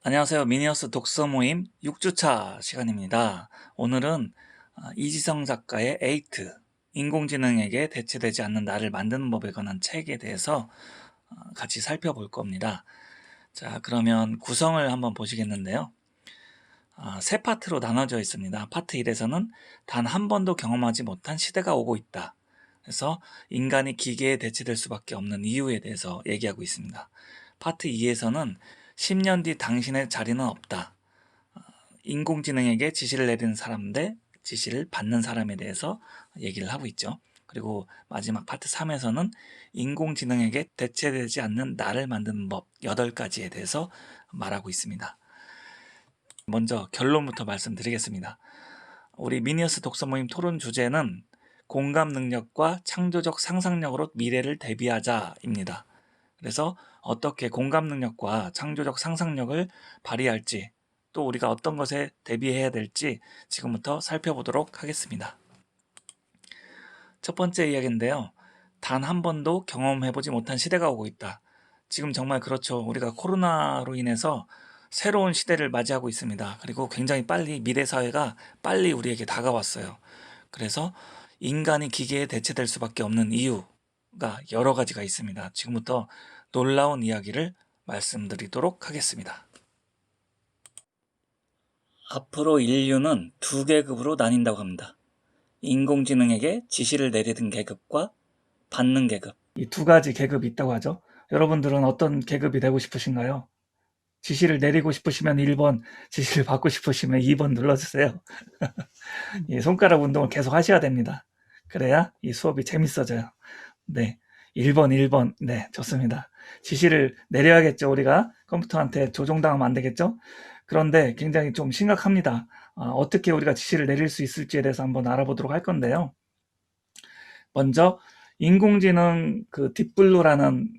안녕하세요. 미니어스 독서 모임 6주차 시간입니다. 오늘은 이지성 작가의 에이트, 인공지능에게 대체되지 않는 나를 만드는 법에 관한 책에 대해서 같이 살펴볼 겁니다. 자, 그러면 구성을 한번 보시겠는데요. 세 파트로 나눠져 있습니다. 파트 1에서는 단 한 번도 경험하지 못한 시대가 오고 있다. 그래서 인간이 기계에 대체될 수밖에 없는 이유에 대해서 얘기하고 있습니다. 파트 2에서는 10년 뒤 당신의 자리는 없다. 인공지능에게 지시를 내리는 사람 대 지시를 받는 사람에 대해서 얘기를 하고 있죠. 그리고 마지막 파트 3에서는 인공지능에게 대체되지 않는 나를 만드는 법 8가지에 대해서 말하고 있습니다. 먼저 결론부터 말씀드리겠습니다. 우리 미니어스 독서 모임 토론 주제는 공감 능력과 창조적 상상력으로 미래를 대비하자입니다. 그래서 어떻게 공감 능력과 창조적 상상력을 발휘할지, 또 우리가 어떤 것에 대비해야 될지 지금부터 살펴보도록 하겠습니다. 첫 번째 이야기인데요. 단 한 번도 경험해보지 못한 시대가 오고 있다. 지금 정말 그렇죠. 우리가 코로나로 인해서 새로운 시대를 맞이하고 있습니다. 그리고 굉장히 빨리 미래 사회가 빨리 우리에게 다가왔어요. 그래서 인간이 기계에 대체될 수밖에 없는 이유가 여러 가지가 있습니다. 지금부터 놀라운 이야기를 말씀드리도록 하겠습니다. 앞으로 인류는 두 계급으로 나뉜다고 합니다. 인공지능에게 지시를 내리는 계급과 받는 계급. 이 두 가지 계급이 있다고 하죠. 여러분들은 어떤 계급이 되고 싶으신가요? 지시를 내리고 싶으시면 1번, 지시를 받고 싶으시면 2번 눌러주세요. 이 손가락 운동을 계속 하셔야 됩니다. 그래야 이 수업이 재밌어져요. 네. 1번. 네, 좋습니다. 지시를 내려야겠죠. 우리가 컴퓨터한테 조종당하면 안 되겠죠. 그런데 굉장히 좀 심각합니다. 어떻게 우리가 지시를 내릴 수 있을지에 대해서 한번 알아보도록 할 건데요. 먼저 인공지능 그 딥블루라는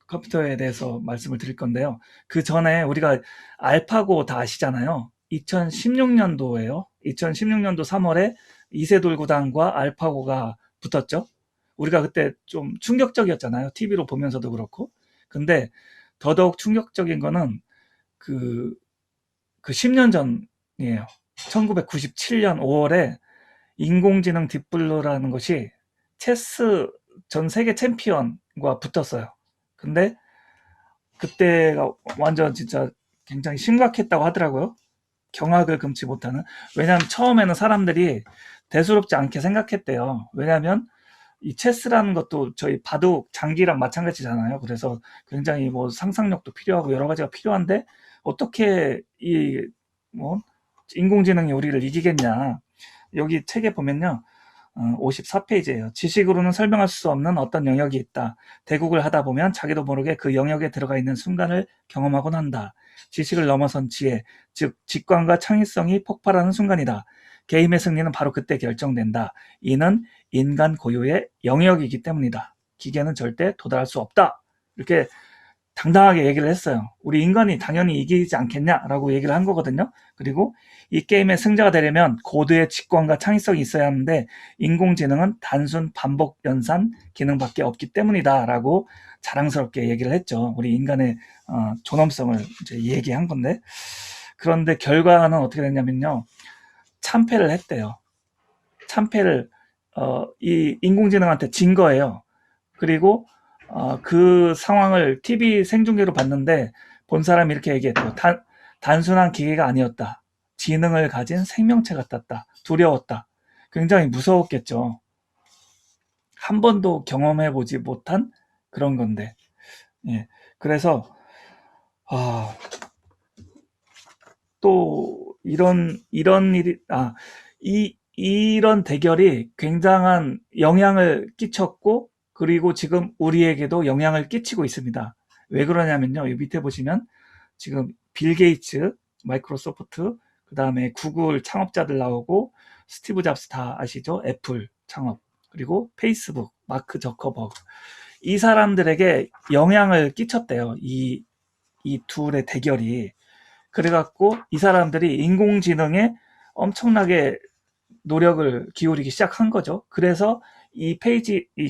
컴퓨터에 대해서 말씀을 드릴 건데요. 그 전에 우리가 알파고 다 아시잖아요. 2016년도에요. 2016년도 3월에 이세돌구단과 알파고가 붙었죠. 우리가 그때 좀 충격적이었잖아요. TV로 보면서도 그렇고. 근데 더더욱 충격적인 거는 그 10년 전이에요. 1997년 5월에 인공지능 딥블루라는 것이 체스 전 세계 챔피언과 붙었어요. 근데 그때가 완전 진짜 굉장히 심각했다고 하더라고요. 경악을 금치 못하는. 왜냐하면 처음에는 사람들이 대수롭지 않게 생각했대요. 왜냐하면 이 체스라는 것도 저희 바둑 장기랑 마찬가지잖아요. 그래서 굉장히 뭐 상상력도 필요하고 여러 가지가 필요한데 어떻게 이 뭐 인공지능이 우리를 이기겠냐. 여기 책에 보면요. 54페이지예요. 지식으로는 설명할 수 없는 어떤 영역이 있다. 대국을 하다 보면 자기도 모르게 그 영역에 들어가 있는 순간을 경험하곤 한다. 지식을 넘어선 지혜, 즉 직관과 창의성이 폭발하는 순간이다. 게임의 승리는 바로 그때 결정된다. 이는 인간 고유의 영역이기 때문이다. 기계는 절대 도달할 수 없다. 이렇게 당당하게 얘기를 했어요. 우리 인간이 당연히 이기지 않겠냐라고 얘기를 한 거거든요. 그리고 이 게임의 승자가 되려면 고도의 직관과 창의성이 있어야 하는데 인공지능은 단순 반복 연산 기능밖에 없기 때문이다라고 자랑스럽게 얘기를 했죠. 우리 인간의 존엄성을 이제 얘기한 건데, 그런데 결과는 어떻게 됐냐면요. 참패를 했대요. 참패를 이 인공지능한테 진 거예요. 그리고 그 상황을 TV 생중계로 봤는데 본 사람이 이렇게 얘기했대요. 단순한 기계가 아니었다. 지능을 가진 생명체 같았다. 두려웠다. 굉장히 무서웠겠죠. 한 번도 경험해보지 못한 그런 건데. 예. 그래서 또 이런 일이 이런 대결이 굉장한 영향을 끼쳤고, 그리고 지금 우리에게도 영향을 끼치고 있습니다. 왜 그러냐면요. 이 밑에 보시면 지금 빌 게이츠, 마이크로소프트, 그 다음에 구글 창업자들 나오고, 스티브 잡스 다 아시죠? 애플 창업, 그리고 페이스북, 마크 저커버그. 이 사람들에게 영향을 끼쳤대요. 이 둘의 대결이. 그래갖고 이 사람들이 인공지능에 엄청나게 노력을 기울이기 시작한 거죠. 그래서 이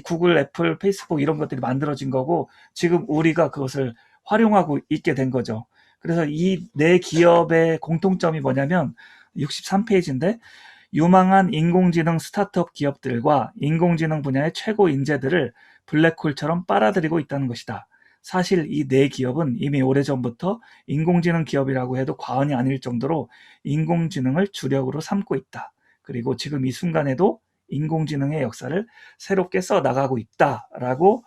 구글, 애플, 페이스북 이런 것들이 만들어진 거고, 지금 우리가 그것을 활용하고 있게 된 거죠. 그래서 이 네 기업의 공통점이 뭐냐면 63페이지인데 유망한 인공지능 스타트업 기업들과 인공지능 분야의 최고 인재들을 블랙홀처럼 빨아들이고 있다는 것이다. 사실 이 네 기업은 이미 오래전부터 인공지능 기업이라고 해도 과언이 아닐 정도로 인공지능을 주력으로 삼고 있다. 그리고 지금 이 순간에도 인공지능의 역사를 새롭게 써나가고 있다라고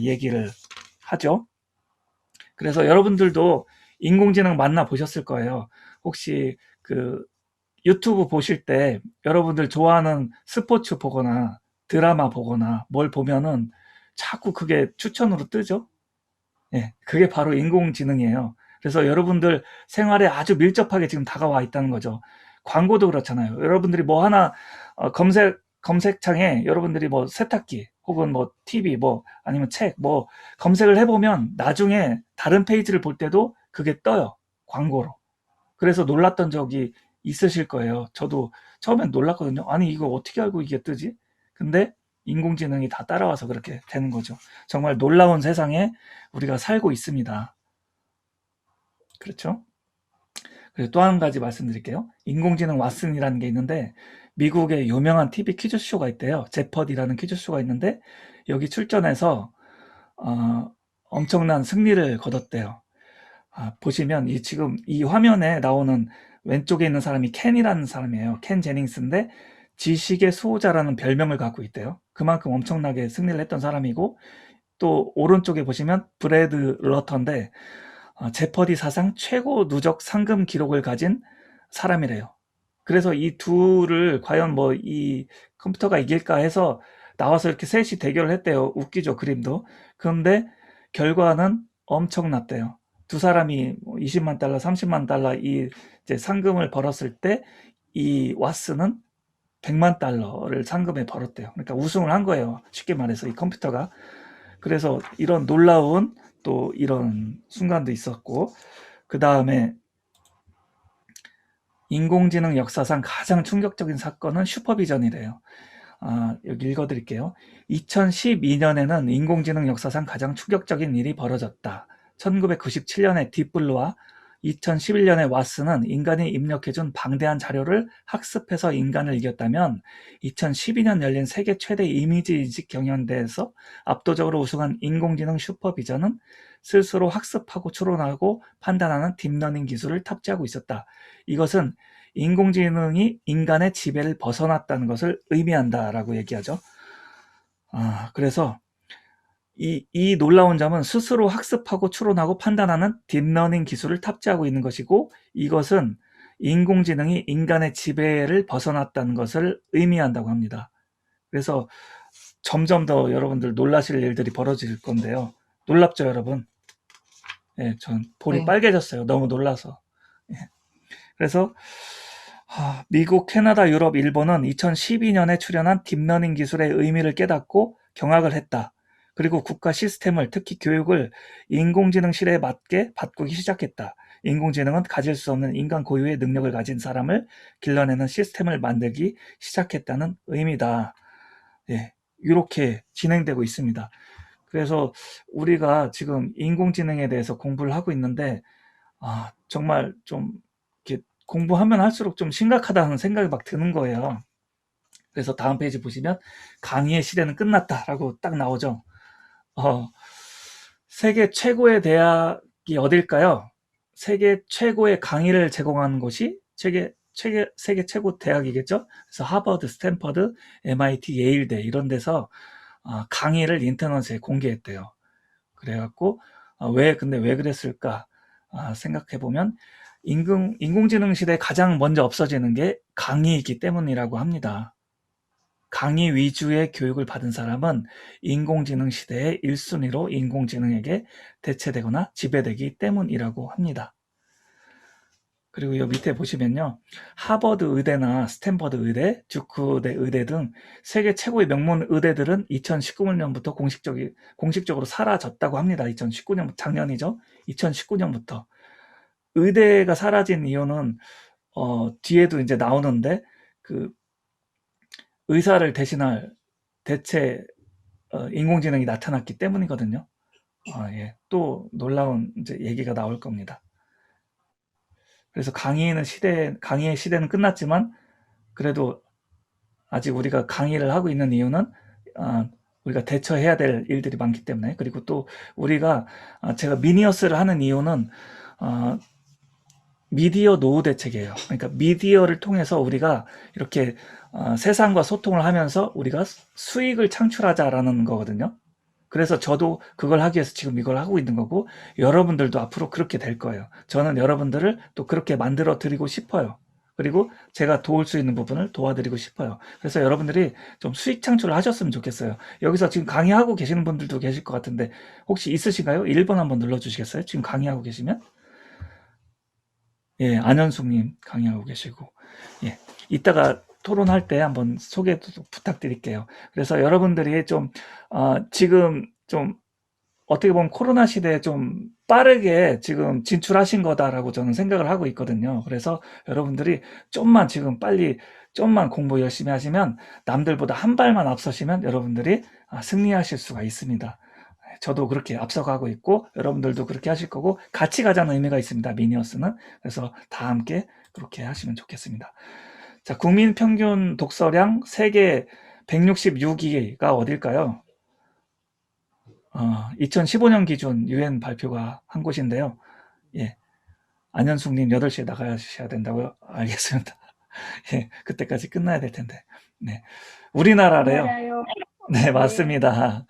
얘기를 하죠. 그래서 여러분들도 인공지능 만나보셨을 거예요. 혹시 그 유튜브 보실 때 여러분들 좋아하는 스포츠 보거나 드라마 보거나 뭘 보면은 자꾸 그게 추천으로 뜨죠. 예, 그게 바로 인공지능이에요. 그래서 여러분들 생활에 아주 밀접하게 지금 다가와 있다는 거죠. 광고도 그렇잖아요. 여러분들이 뭐 하나 검색창에 여러분들이 뭐 세탁기 혹은 뭐 TV 뭐 아니면 책 뭐 검색을 해보면 나중에 다른 페이지를 볼 때도 그게 떠요. 광고로. 그래서 놀랐던 적이 있으실 거예요. 저도 처음엔 놀랐거든요. 아니 이거 어떻게 알고 이게 뜨지? 근데 인공지능이 다 따라와서 그렇게 되는 거죠. 정말 놀라운 세상에 우리가 살고 있습니다. 그렇죠? 그리고 또 한 가지 말씀드릴게요. 인공지능 왓슨이라는 게 있는데 미국의 유명한 TV 퀴즈쇼가 있대요. 제퍼디라는 퀴즈쇼가 있는데 여기 출전해서 어, 엄청난 승리를 거뒀대요. 보시면 지금 이 화면에 나오는 왼쪽에 있는 사람이 켄이라는 사람이에요. 켄 제닝스인데 지식의 수호자라는 별명을 갖고 있대요. 그만큼 엄청나게 승리를 했던 사람이고 또 오른쪽에 보시면 브래드 러터인데 제퍼디 사상 최고 누적 상금 기록을 가진 사람이래요. 그래서 이 둘을 과연 뭐 이 컴퓨터가 이길까 해서 나와서 이렇게 셋이 대결을 했대요. 웃기죠, 그림도. 그런데 결과는 엄청났대요. 두 사람이 20만 달러, 30만 달러 이 이제 상금을 벌었을 때 이 왓슨은 100만 달러를 상금에 벌었대요. 그러니까 우승을 한 거예요. 쉽게 말해서 이 컴퓨터가. 그래서 이런 놀라운 또 이런 순간도 있었고 그 다음에 인공지능 역사상 가장 충격적인 사건은 슈퍼비전이래요. 여기 읽어드릴게요. 2012년에는 인공지능 역사상 가장 충격적인 일이 벌어졌다. 1997년에 딥블루와 2011년에 왓슨은 인간이 입력해준 방대한 자료를 학습해서 인간을 이겼다면 2012년 열린 세계 최대 이미지 인식 경연대회에서 압도적으로 우승한 인공지능 슈퍼비전은 스스로 학습하고 추론하고 판단하는 딥러닝 기술을 탑재하고 있었다. 이것은 인공지능이 인간의 지배를 벗어났다는 것을 의미한다라고 얘기하죠. 그래서 이 놀라운 점은 스스로 학습하고 추론하고 판단하는 딥러닝 기술을 탑재하고 있는 것이고 이것은 인공지능이 인간의 지배를 벗어났다는 것을 의미한다고 합니다. 그래서 점점 더 여러분들 놀라실 일들이 벌어질 건데요. 놀랍죠, 여러분? 예, 전 볼이 네. 빨개졌어요. 너무 놀라서. 예. 그래서 미국, 캐나다, 유럽, 일본은 2012년에 출현한 딥러닝 기술의 의미를 깨닫고 경악을 했다. 그리고 국가 시스템을 특히 교육을 인공지능 시대에 맞게 바꾸기 시작했다. 인공지능은 가질 수 없는 인간 고유의 능력을 가진 사람을 길러내는 시스템을 만들기 시작했다는 의미다. 예, 이렇게 진행되고 있습니다. 그래서 우리가 지금 인공지능에 대해서 공부를 하고 있는데 정말 좀 이렇게 공부하면 할수록 좀 심각하다는 생각이 막 드는 거예요. 그래서 다음 페이지 보시면 강의의 시대는 끝났다라고 딱 나오죠. 세계 최고의 대학이 어딜까요? 세계 최고의 강의를 제공하는 곳이 세계 최고 대학이겠죠. 그래서 하버드, 스탠퍼드, MIT, 예일대 이런 데서 강의를 인터넷에 공개했대요. 그래갖고 근데 왜 그랬을까 생각해 보면 인공지능 시대에 가장 먼저 없어지는 게 강의이기 때문이라고 합니다. 강의 위주의 교육을 받은 사람은 인공지능 시대의 1순위로 인공지능에게 대체되거나 지배되기 때문이라고 합니다. 그리고 이 밑에 보시면요. 하버드 의대나 스탠퍼드 의대, 듀크대 의대 등 세계 최고의 명문 의대들은 2019년부터 공식적으로 사라졌다고 합니다. 2019년, 작년이죠. 2019년부터. 의대가 사라진 이유는 뒤에도 이제 나오는데 그 의사를 대신할 대체 인공지능이 나타났기 때문이거든요. 예. 또 놀라운 이제 얘기가 나올 겁니다. 그래서 강의의 시대는 끝났지만 그래도 아직 우리가 강의를 하고 있는 이유는 우리가 대처해야 될 일들이 많기 때문에, 그리고 또 우리가 제가 미니어스를 하는 이유는 미디어 노후 대책이에요. 그러니까 미디어를 통해서 우리가 이렇게 세상과 소통을 하면서 우리가 수익을 창출하자라는 거거든요. 그래서 저도 그걸 하기 위해서 지금 이걸 하고 있는 거고, 여러분들도 앞으로 그렇게 될 거예요. 저는 여러분들을 또 그렇게 만들어 드리고 싶어요. 그리고 제가 도울 수 있는 부분을 도와드리고 싶어요. 그래서 여러분들이 좀 수익 창출을 하셨으면 좋겠어요. 여기서 지금 강의하고 계시는 분들도 계실 것 같은데 혹시 있으신가요? 1번 한번 눌러주시겠어요? 지금 강의하고 계시면? 예, 안현숙님 강의하고 계시고, 예, 이따가 토론할 때 한번 소개도 부탁드릴게요. 그래서 여러분들이 좀 지금 좀 어떻게 보면 코로나 시대에 좀 빠르게 지금 진출하신 거다라고 저는 생각을 하고 있거든요. 그래서 여러분들이 좀만 지금 빨리 좀만 공부 열심히 하시면, 남들보다 한 발만 앞서시면 여러분들이 승리하실 수가 있습니다. 저도 그렇게 앞서가고 있고 여러분들도 그렇게 하실 거고, 같이 가자는 의미가 있습니다, 미니어스는. 그래서 다 함께 그렇게 하시면 좋겠습니다. 자, 국민 평균 독서량 세계 166위가 어딜까요? 2015년 기준 UN 발표가 한 곳인데요. 예, 안현숙님 8시에 나가셔야 된다고요? 알겠습니다. 예, 그때까지 끝나야 될 텐데. 네, 우리나라래요. 맞아요. 네, 네. 맞습니다.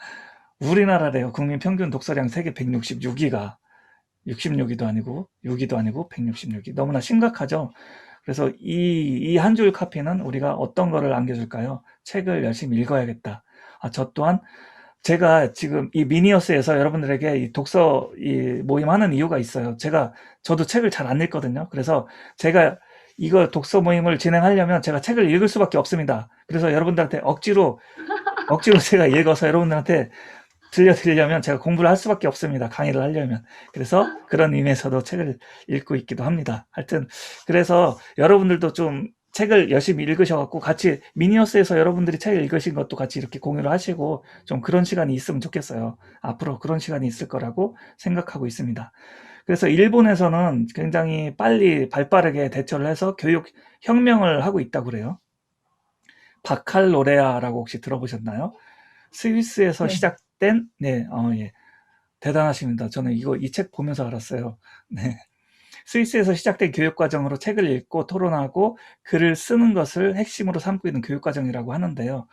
우리나라래요. 국민 평균 독서량 세계 166위가 66위도 아니고 6위도 아니고 166위. 너무나 심각하죠. 그래서 이 한 줄 카피는 우리가 어떤 거를 안겨줄까요? 책을 열심히 읽어야겠다. 저 또한 제가 지금 이 미니어스에서 여러분들에게 이 독서 모임 하는 이유가 있어요. 저도 책을 잘 안 읽거든요. 그래서 제가 이거 독서 모임을 진행하려면 제가 책을 읽을 수밖에 없습니다. 그래서 여러분들한테 억지로 제가 읽어서 여러분들한테 들려드리려면 제가 공부를 할 수밖에 없습니다, 강의를 하려면. 그래서 그런 의미에서도 책을 읽고 있기도 합니다. 하여튼 그래서 여러분들도 좀 책을 열심히 읽으셔갖고 같이 미니어스에서 여러분들이 책을 읽으신 것도 같이 이렇게 공유를 하시고, 좀 그런 시간이 있으면 좋겠어요. 앞으로 그런 시간이 있을 거라고 생각하고 있습니다. 그래서 일본에서는 굉장히 빨리 발빠르게 대처를 해서 교육 혁명을 하고 있다고 그래요. 바칼로레아라고 혹시 들어보셨나요? 스위스에서 네. 시작된, 네, 예, 대단하십니다. 저는 이 책 보면서 알았어요. 네. 스위스에서 시작된 교육과정으로 책을 읽고 토론하고 글을 쓰는 것을 핵심으로 삼고 있는 교육과정이라고 하는데요.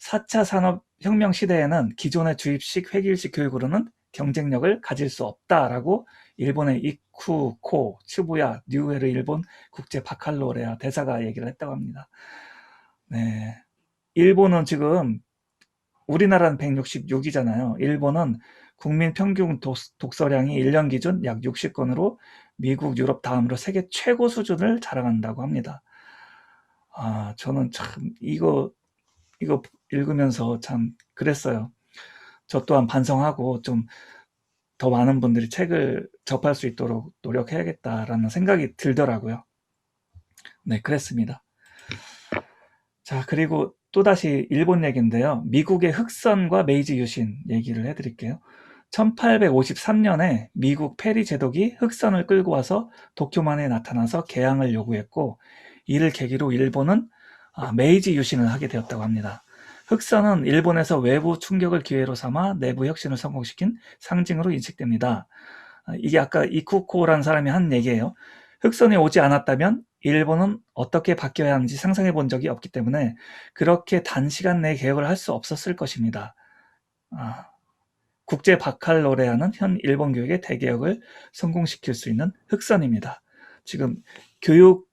4차 산업혁명 시대에는 기존의 주입식, 획일식 교육으로는 경쟁력을 가질 수 없다라고 일본의 이쿠코 츠부야 뉴에르 일본 국제 바칼로레아 대사가 얘기를 했다고 합니다. 네. 일본은 지금 우리나라는 166이잖아요. 일본은 국민 평균 독서량이 1년 기준 약 60권으로 미국, 유럽 다음으로 세계 최고 수준을 자랑한다고 합니다. 저는 참 이거 읽으면서 참 그랬어요. 저 또한 반성하고 좀 더 많은 분들이 책을 접할 수 있도록 노력해야겠다라는 생각이 들더라고요. 네, 그랬습니다. 자, 그리고 또다시 일본 얘기인데요. 미국의 흑선과 메이지 유신 얘기를 해드릴게요. 1853년에 미국 페리 제독이 흑선을 끌고 와서 도쿄만에 나타나서 개항을 요구했고, 이를 계기로 일본은 메이지 유신을 하게 되었다고 합니다. 흑선은 일본에서 외부 충격을 기회로 삼아 내부 혁신을 성공시킨 상징으로 인식됩니다. 이게 아까 이쿠코라는 사람이 한 얘기예요. 흑선이 오지 않았다면 일본은 어떻게 바뀌어야 하는지 상상해 본 적이 없기 때문에 그렇게 단시간 내에 개혁을 할 수 없었을 것입니다. 국제 바칼로레아는 현 일본 교육의 대개혁을 성공시킬 수 있는 흑선입니다. 지금 교육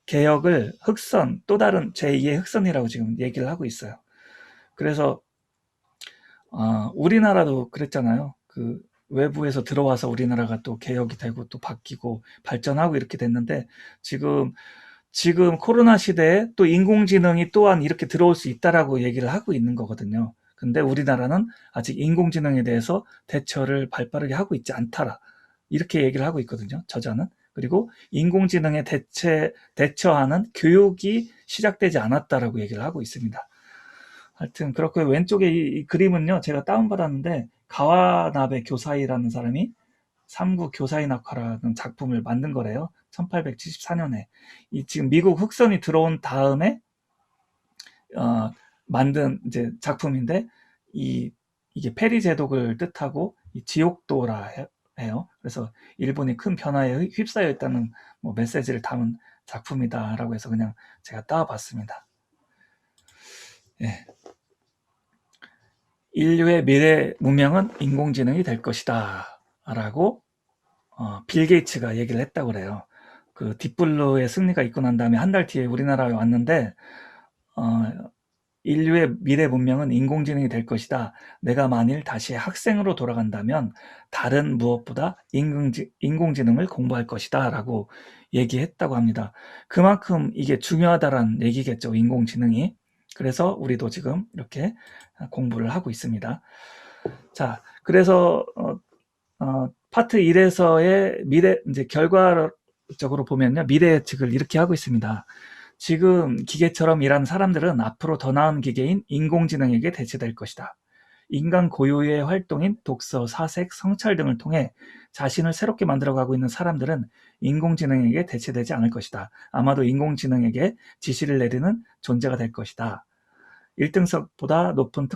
개혁을 흑선, 또 다른 제2의 흑선이라고 지금 얘기를 하고 있어요. 그래서 우리나라도 그랬잖아요. 그 외부에서 들어와서 우리나라가 또 개혁이 되고 또 바뀌고 발전하고 이렇게 됐는데, 지금 코로나 시대에 또 인공지능이 또한 이렇게 들어올 수 있다라고 얘기를 하고 있는 거거든요. 근데 우리나라는 아직 인공지능에 대해서 대처를 발빠르게 하고 있지 않다라, 이렇게 얘기를 하고 있거든요, 저자는. 그리고 인공지능에 대처하는 교육이 시작되지 않았다라고 얘기를 하고 있습니다. 하여튼 그렇고, 왼쪽에 이 그림은요, 제가 다운받았는데 가와나베 교사이라는 사람이 삼구 교사인 학화라는 작품을 만든 거래요. 1874년에. 이 지금 미국 흑선이 들어온 다음에 만든 이제 작품인데 이게 페리 제독을 뜻하고 이 지옥도라 해요. 그래서 일본이 큰 변화에 휩싸여 있다는 뭐 메시지를 담은 작품이다라고 해서 그냥 제가 따와봤습니다. 예. 인류의 미래 문명은 인공지능이 될 것이다 라고 빌 게이츠가 얘기를 했다고 그래요. 그 딥블루의 승리가 있고 난 다음에 한 달 뒤에 우리나라에 왔는데 인류의 미래 문명은 인공지능이 될 것이다. 내가 만일 다시 학생으로 돌아간다면 다른 무엇보다 인공지능을 공부할 것이다 라고 얘기했다고 합니다. 그만큼 이게 중요하다라는 얘기겠죠. 인공지능이. 그래서 우리도 지금 이렇게 공부를 하고 있습니다. 자, 그래서 파트 1에서의 미래 이제 결과적으로 보면요. 미래 예측을 이렇게 하고 있습니다. 지금 기계처럼 일하는 사람들은 앞으로 더 나은 기계인 인공지능에게 대체될 것이다. 인간 고유의 활동인 독서, 사색, 성찰 등을 통해 자신을 새롭게 만들어가고 있는 사람들은 인공지능에게 대체되지 않을 것이다. 아마도 인공지능에게 지시를 내리는 존재가 될 것이다. 1등석보다 높은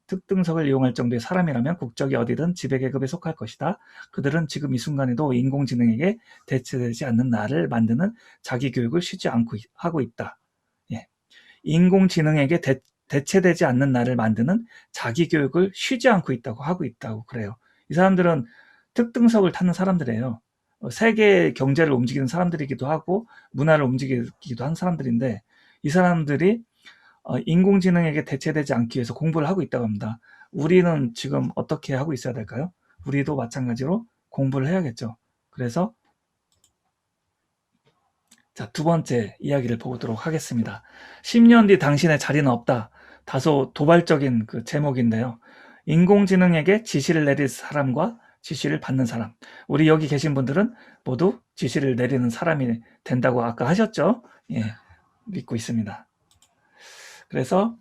특등석을 이용할 정도의 사람이라면 국적이 어디든 지배계급에 속할 것이다. 그들은 지금 이 순간에도 인공지능에게 대체되지 않는 나를 만드는 자기교육을 쉬지 않고 하고 있다. 예. 인공지능에게 대체되지 않는 나를 만드는 자기교육을 쉬지 않고 있다고 하고 있다고 그래요. 이 사람들은 특등석을 타는 사람들이에요. 세계 경제를 움직이는 사람들이기도 하고 문화를 움직이기도 한 사람들인데 이 사람들이 인공지능에게 대체되지 않기 위해서 공부를 하고 있다고 합니다. 우리는 지금 어떻게 하고 있어야 될까요? 우리도 마찬가지로 공부를 해야겠죠. 그래서 자, 두 번째 이야기를 보도록 하겠습니다. 10년 뒤 당신의 자리는 없다. 다소 도발적인 그 제목인데요. 인공지능에게 지시를 내릴 사람과 지시를 받는 사람. 우리 여기 계신 분들은 모두 지시를 내리는 사람이 된다고 아까 하셨죠? 예, 믿고 있습니다. 그래서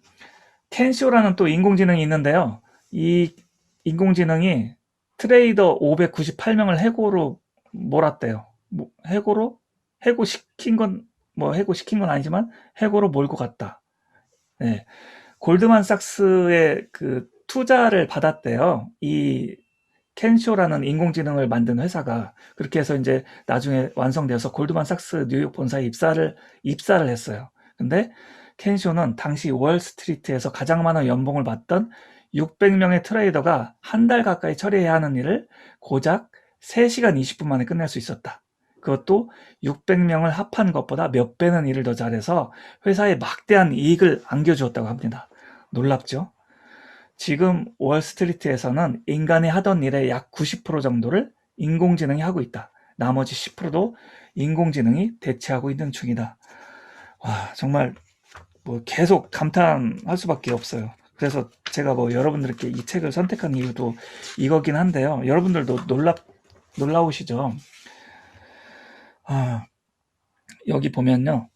켄쇼라는 또 인공지능이 있는데요. 이 인공지능이 트레이더 598명을 해고로 몰았대요. 해고시킨 건 아니지만 해고로 몰고 갔다. 네. 골드만삭스의 그 투자를 받았대요. 이 켄쇼라는 인공지능을 만든 회사가. 그렇게 해서 이제 나중에 완성되어서 골드만삭스 뉴욕 본사에 입사를 했어요. 근데 켄쇼는 당시 월스트리트에서 가장 많은 연봉을 받던 600명의 트레이더가 한 달 가까이 처리해야 하는 일을 고작 3시간 20분 만에 끝낼 수 있었다. 그것도 600명을 합한 것보다 몇 배는 일을 더 잘해서 회사에 막대한 이익을 안겨주었다고 합니다. 놀랍죠? 지금 월스트리트에서는 인간이 하던 일의 약 90% 정도를 인공지능이 하고 있다. 나머지 10%도 인공지능이 대체하고 있는 중이다. 와, 정말 뭐 계속 감탄할 수밖에 없어요. 그래서 제가 뭐 여러분들께 이 책을 선택한 이유도 이거긴 한데요. 여러분들도 놀라우시죠? 여기 보면요.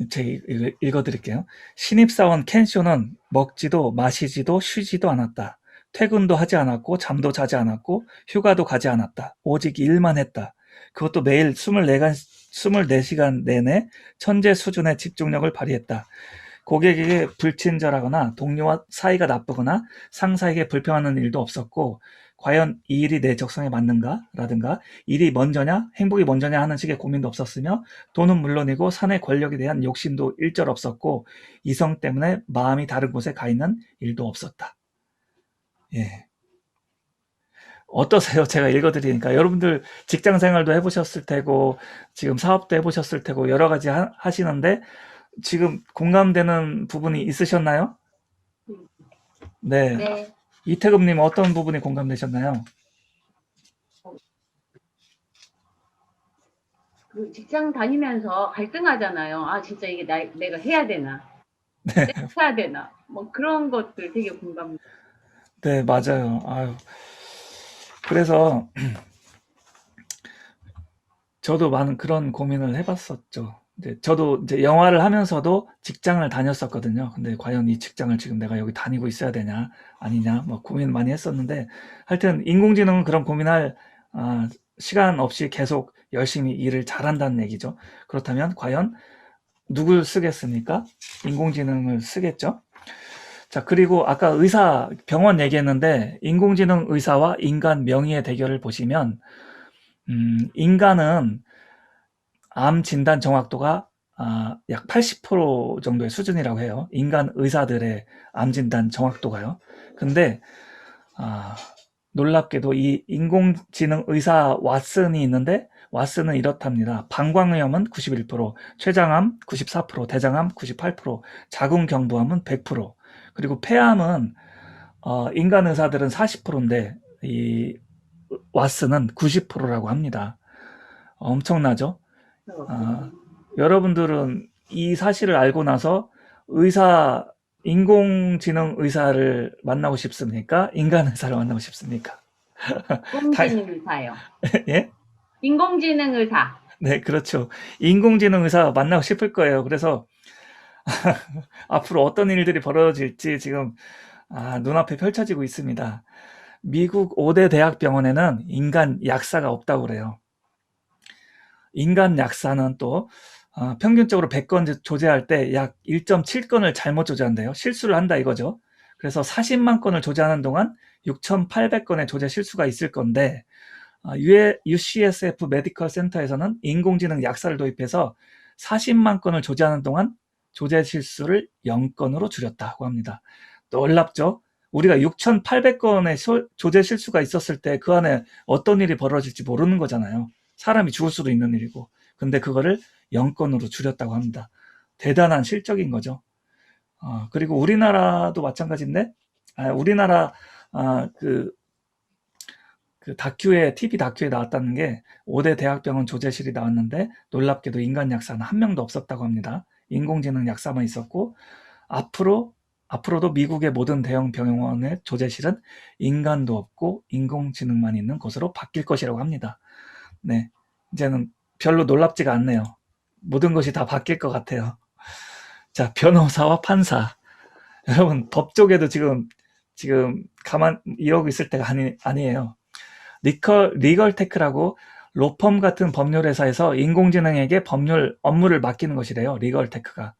제가 읽어드릴게요. 신입사원 켄쇼는 먹지도 마시지도 쉬지도 않았다. 퇴근도 하지 않았고 잠도 자지 않았고 휴가도 가지 않았다. 오직 일만 했다. 그것도 매일 24시간 내내 천재 수준의 집중력을 발휘했다. 고객에게 불친절하거나 동료와 사이가 나쁘거나 상사에게 불평하는 일도 없었고 과연 이 일이 내 적성에 맞는가? 라든가 일이 먼저냐? 행복이 먼저냐? 하는 식의 고민도 없었으며 돈은 물론이고 사내 권력에 대한 욕심도 일절 없었고 이성 때문에 마음이 다른 곳에 가 있는 일도 없었다. 예. 어떠세요? 제가 읽어드리니까 여러분들 직장 생활도 해보셨을 테고 지금 사업도 해보셨을 테고 여러 가지 하시는데 지금 공감되는 부분이 있으셨나요? 네. 네. 이태금님 어떤 부분이 공감되셨나요? 그 직장 다니면서 갈등하잖아요. 아, 진짜 이게 내가 해야 되나? 네, 해야 되나? 뭐 그런 것들 되게 공감. 네, 맞아요. 아유. 그래서 저도 많은 그런 고민을 해봤었죠. 이제 저도 이제 영화를 하면서도 직장을 다녔었거든요. 근데 과연 이 직장을 지금 내가 여기 다니고 있어야 되냐, 아니냐, 뭐 고민 많이 했었는데, 하여튼 인공지능은 그런 고민할 시간 없이 계속 열심히 일을 잘한다는 얘기죠. 그렇다면 과연 누굴 쓰겠습니까? 인공지능을 쓰겠죠. 자, 그리고 아까 병원 얘기했는데, 인공지능 의사와 인간 명의의 대결을 보시면, 인간은 암 진단 정확도가 약 80% 정도의 수준이라고 해요. 인간 의사들의 암 진단 정확도가요. 근데 놀랍게도 이 인공지능 의사 왓슨이 있는데, 왓슨은 이렇답니다. 방광염은 91%, 췌장암 94%, 대장암 98%, 자궁경부암은 100%, 그리고 폐암은 인간 의사들은 40%인데 이 왓슨은 90%라고 합니다. 엄청나죠? 여러분들은 이 사실을 알고 나서 인공지능 의사를 만나고 싶습니까? 인간 의사를 만나고 싶습니까? 인공지능 의사요. 예? 인공지능 의사. 네, 그렇죠. 인공지능 의사 만나고 싶을 거예요. 그래서 앞으로 어떤 일들이 벌어질지 지금 눈앞에 펼쳐지고 있습니다. 미국 5대 대학병원에는 인간 약사가 없다고 그래요. 인간 약사는 또 평균적으로 100건 조제할 때 약 1.7건을 잘못 조제한대요. 실수를 한다 이거죠. 그래서 40만 건을 조제하는 동안 6,800건의 조제 실수가 있을 건데, UCSF 메디컬 센터에서는 인공지능 약사를 도입해서 40만 건을 조제하는 동안 조제 실수를 0건으로 줄였다고 합니다. 놀랍죠? 우리가 6,800건의 조제 실수가 있었을 때 그 안에 어떤 일이 벌어질지 모르는 거잖아요. 사람이 죽을 수도 있는 일이고. 근데 그거를 0건으로 줄였다고 합니다. 대단한 실적인 거죠. 그리고 우리나라도 마찬가지인데, 우리나라 그 TV 다큐에 나왔다는 게 5대 대학병원 조제실이 나왔는데, 놀랍게도 인간 약사는 한 명도 없었다고 합니다. 인공지능 약사만 있었고, 앞으로도 미국의 모든 대형 병원의 조제실은 인간도 없고 인공지능만 있는 곳으로 바뀔 것이라고 합니다. 네, 이제는 별로 놀랍지가 않네요. 모든 것이 다 바뀔 것 같아요. 자, 변호사와 판사. 여러분, 법조계도 지금 가만 이러고 있을 때가 아니에요. 리걸테크라고 로펌 같은 법률 회사에서 인공지능에게 법률 업무를 맡기는 것이래요. 리걸테크가.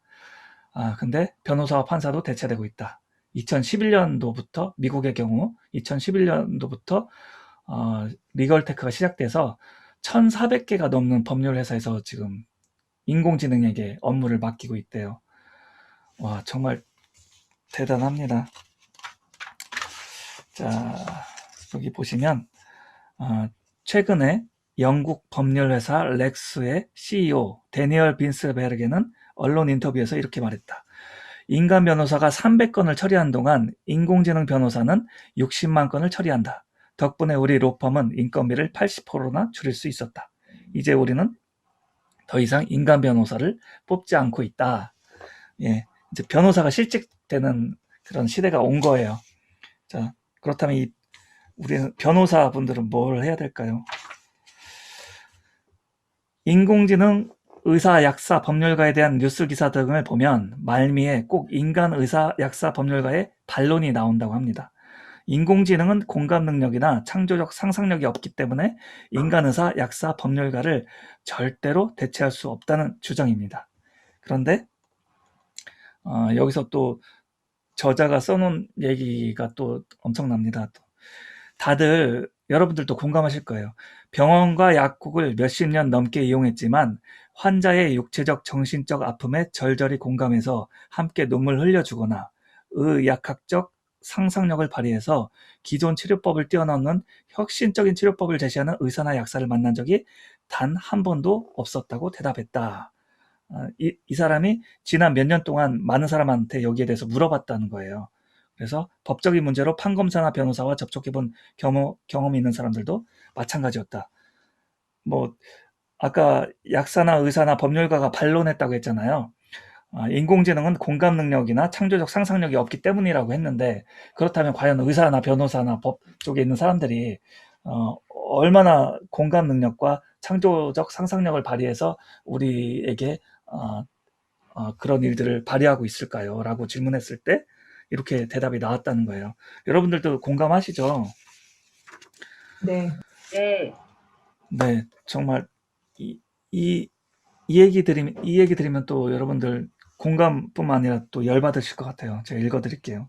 근데 변호사와 판사도 대체되고 있다. 2011년도부터 미국의 경우 2011년도부터 리걸테크가 시작돼서 1,400개가 넘는 법률 회사에서 지금 인공지능에게 업무를 맡기고 있대요. 와, 정말 대단합니다. 자, 여기 보시면 최근에 영국 법률회사 렉스의 CEO 데니얼 빈스베르게는 언론 인터뷰에서 이렇게 말했다. 인간 변호사가 300건을 처리한 동안 인공지능 변호사는 60만 건을 처리한다. 덕분에 우리 로펌은 인건비를 80%나 줄일 수 있었다. 이제 우리는 더 이상 인간 변호사를 뽑지 않고 있다. 예, 이제 변호사가 실직되는 그런 시대가 온 거예요. 자, 그렇다면 우리는 변호사분들은 뭘 해야 될까요? 인공지능 의사, 약사, 법률가에 대한 뉴스 기사 등을 보면 말미에 꼭 인간 의사, 약사, 법률가의 반론이 나온다고 합니다. 인공지능은 공감 능력이나 창조적 상상력이 없기 때문에 인간 의사, 약사, 법률가를 절대로 대체할 수 없다는 주장입니다. 그런데 여기서 또 저자가 써놓은 얘기가 또 엄청납니다. 다들 여러분들도 공감하실 거예요. 병원과 약국을 몇십 년 넘게 이용했지만 환자의 육체적, 정신적 아픔에 절절히 공감해서 함께 눈물 흘려주거나 의학학적 상상력을 발휘해서 기존 치료법을 뛰어넘는 혁신적인 치료법을 제시하는 의사나 약사를 만난 적이 단 한 번도 없었다고 대답했다. 이 사람이 지난 몇 년 동안 많은 사람한테 여기에 대해서 물어봤다는 거예요. 그래서 법적인 문제로 판검사나 변호사와 접촉해본 경험이 있는 사람들도 마찬가지였다. 뭐 아까 약사나 의사나 법률가가 반론했다고 했잖아요. 인공지능은 공감 능력이나 창조적 상상력이 없기 때문이라고 했는데, 그렇다면 과연 의사나 변호사나 법 쪽에 있는 사람들이 얼마나 공감 능력과 창조적 상상력을 발휘해서 우리에게 그런 일들을 발휘하고 있을까요? 라고 질문했을 때 이렇게 대답이 나왔다는 거예요. 여러분들도 공감하시죠? 네. 네. 네, 정말 이, 이, 이 얘기 들으면 또 여러분들 공감뿐만 아니라 또 열받으실 것 같아요. 제가 읽어드릴게요.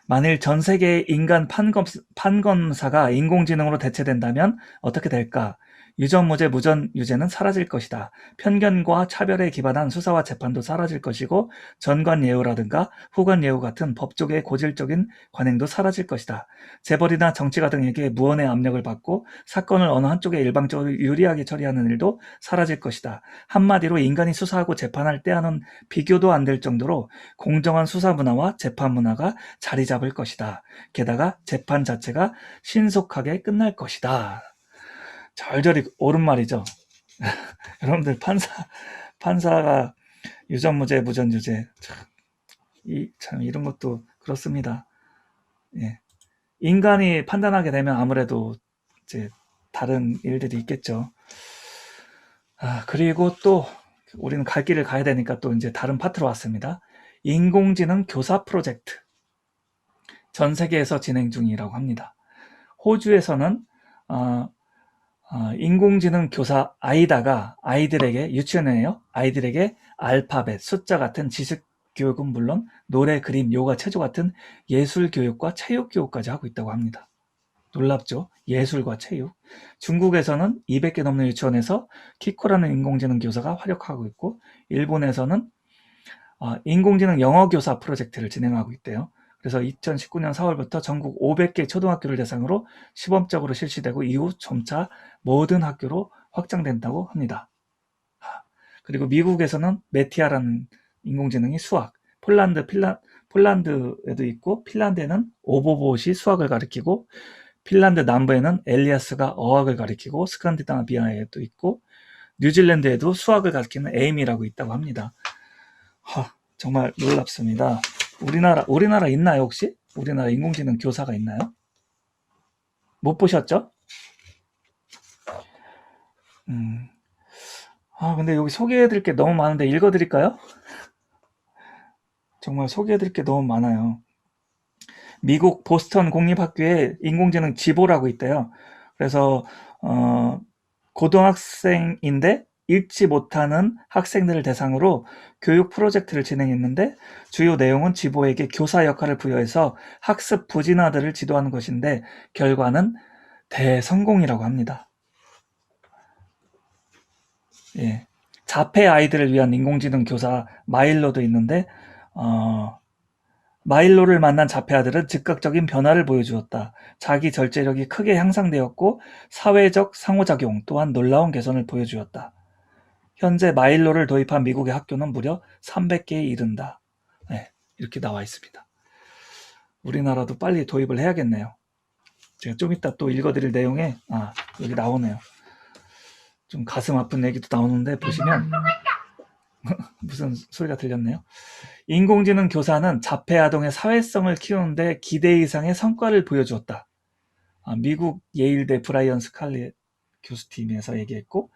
만일 전 세계의 인간 판검사가 인공지능으로 대체된다면 어떻게 될까? 유전무죄, 무전유죄는 사라질 것이다. 편견과 차별에 기반한 수사와 재판도 사라질 것이고 전관예우라든가 후관예우 같은 법조계의 고질적인 관행도 사라질 것이다. 재벌이나 정치가 등에게 무언의 압력을 받고 사건을 어느 한쪽에 일방적으로 유리하게 처리하는 일도 사라질 것이다. 한마디로 인간이 수사하고 재판할 때와는 비교도 안 될 정도로 공정한 수사 문화와 재판 문화가 자리 잡을 것이다. 게다가 재판 자체가 신속하게 끝날 것이다. 절절히 옳은 말이죠. 여러분들 판사가 유전무죄, 무전유죄 참 이런 것도 그렇습니다. 예. 인간이 판단하게 되면 아무래도 이제 다른 일들이 있겠죠. 그리고 또 우리는 갈 길을 가야 되니까 또 이제 다른 파트로 왔습니다. 인공지능 교사 프로젝트. 전 세계에서 진행 중이라고 합니다. 호주에서는 인공지능 교사 아이다가 아이들에게 유치원이에요. 아이들에게 알파벳, 숫자 같은 지식 교육은 물론 노래, 그림, 요가, 체조 같은 예술 교육과 체육 교육까지 하고 있다고 합니다. 놀랍죠? 예술과 체육. 중국에서는 200개 넘는 유치원에서 키코라는 인공지능 교사가 활약하고 있고, 일본에서는 인공지능 영어 교사 프로젝트를 진행하고 있대요. 그래서 2019년 4월부터 전국 500개 초등학교를 대상으로 시범적으로 실시되고 이후 점차 모든 학교로 확장된다고 합니다. 그리고 미국에서는 메티아라는 인공지능이 수학, 폴란드에도 있고 핀란드에는 오보봇이 수학을 가리키고 핀란드 남부에는 엘리아스가 어학을 가리키고 스칸디나비아에도 있고 뉴질랜드에도 수학을 가리키는 에임이라고 있다고 합니다. 정말 놀랍습니다. 우리나라 있나요, 혹시? 우리나라 인공지능 교사가 있나요? 못 보셨죠? 근데 여기 소개해드릴 게 너무 많은데 읽어드릴까요? 정말 소개해드릴 게 너무 많아요. 미국 보스턴 공립학교에 인공지능 지보라고 있대요. 그래서 고등학생인데 읽지 못하는 학생들을 대상으로 교육 프로젝트를 진행했는데 주요 내용은 지보에게 교사 역할을 부여해서 학습 부진아들을 지도하는 것인데 결과는 대성공이라고 합니다. 예. 자폐 아이들을 위한 인공지능 교사 마일로도 있는데 마일로를 만난 자폐 아들은 즉각적인 변화를 보여주었다. 자기 절제력이 크게 향상되었고 사회적 상호작용 또한 놀라운 개선을 보여주었다. 현재 마일로를 도입한 미국의 학교는 무려 300개에 이른다. 네, 이렇게 나와 있습니다. 우리나라도 빨리 도입을 해야겠네요. 제가 좀 이따 또 읽어드릴 내용에 여기 나오네요. 좀 가슴 아픈 얘기도 나오는데 보시면 무슨 소리가 들렸네요. 인공지능 교사는 자폐 아동의 사회성을 키우는데 기대 이상의 성과를 보여주었다. 미국 예일대 브라이언 스칼렛 교수팀에서 얘기했고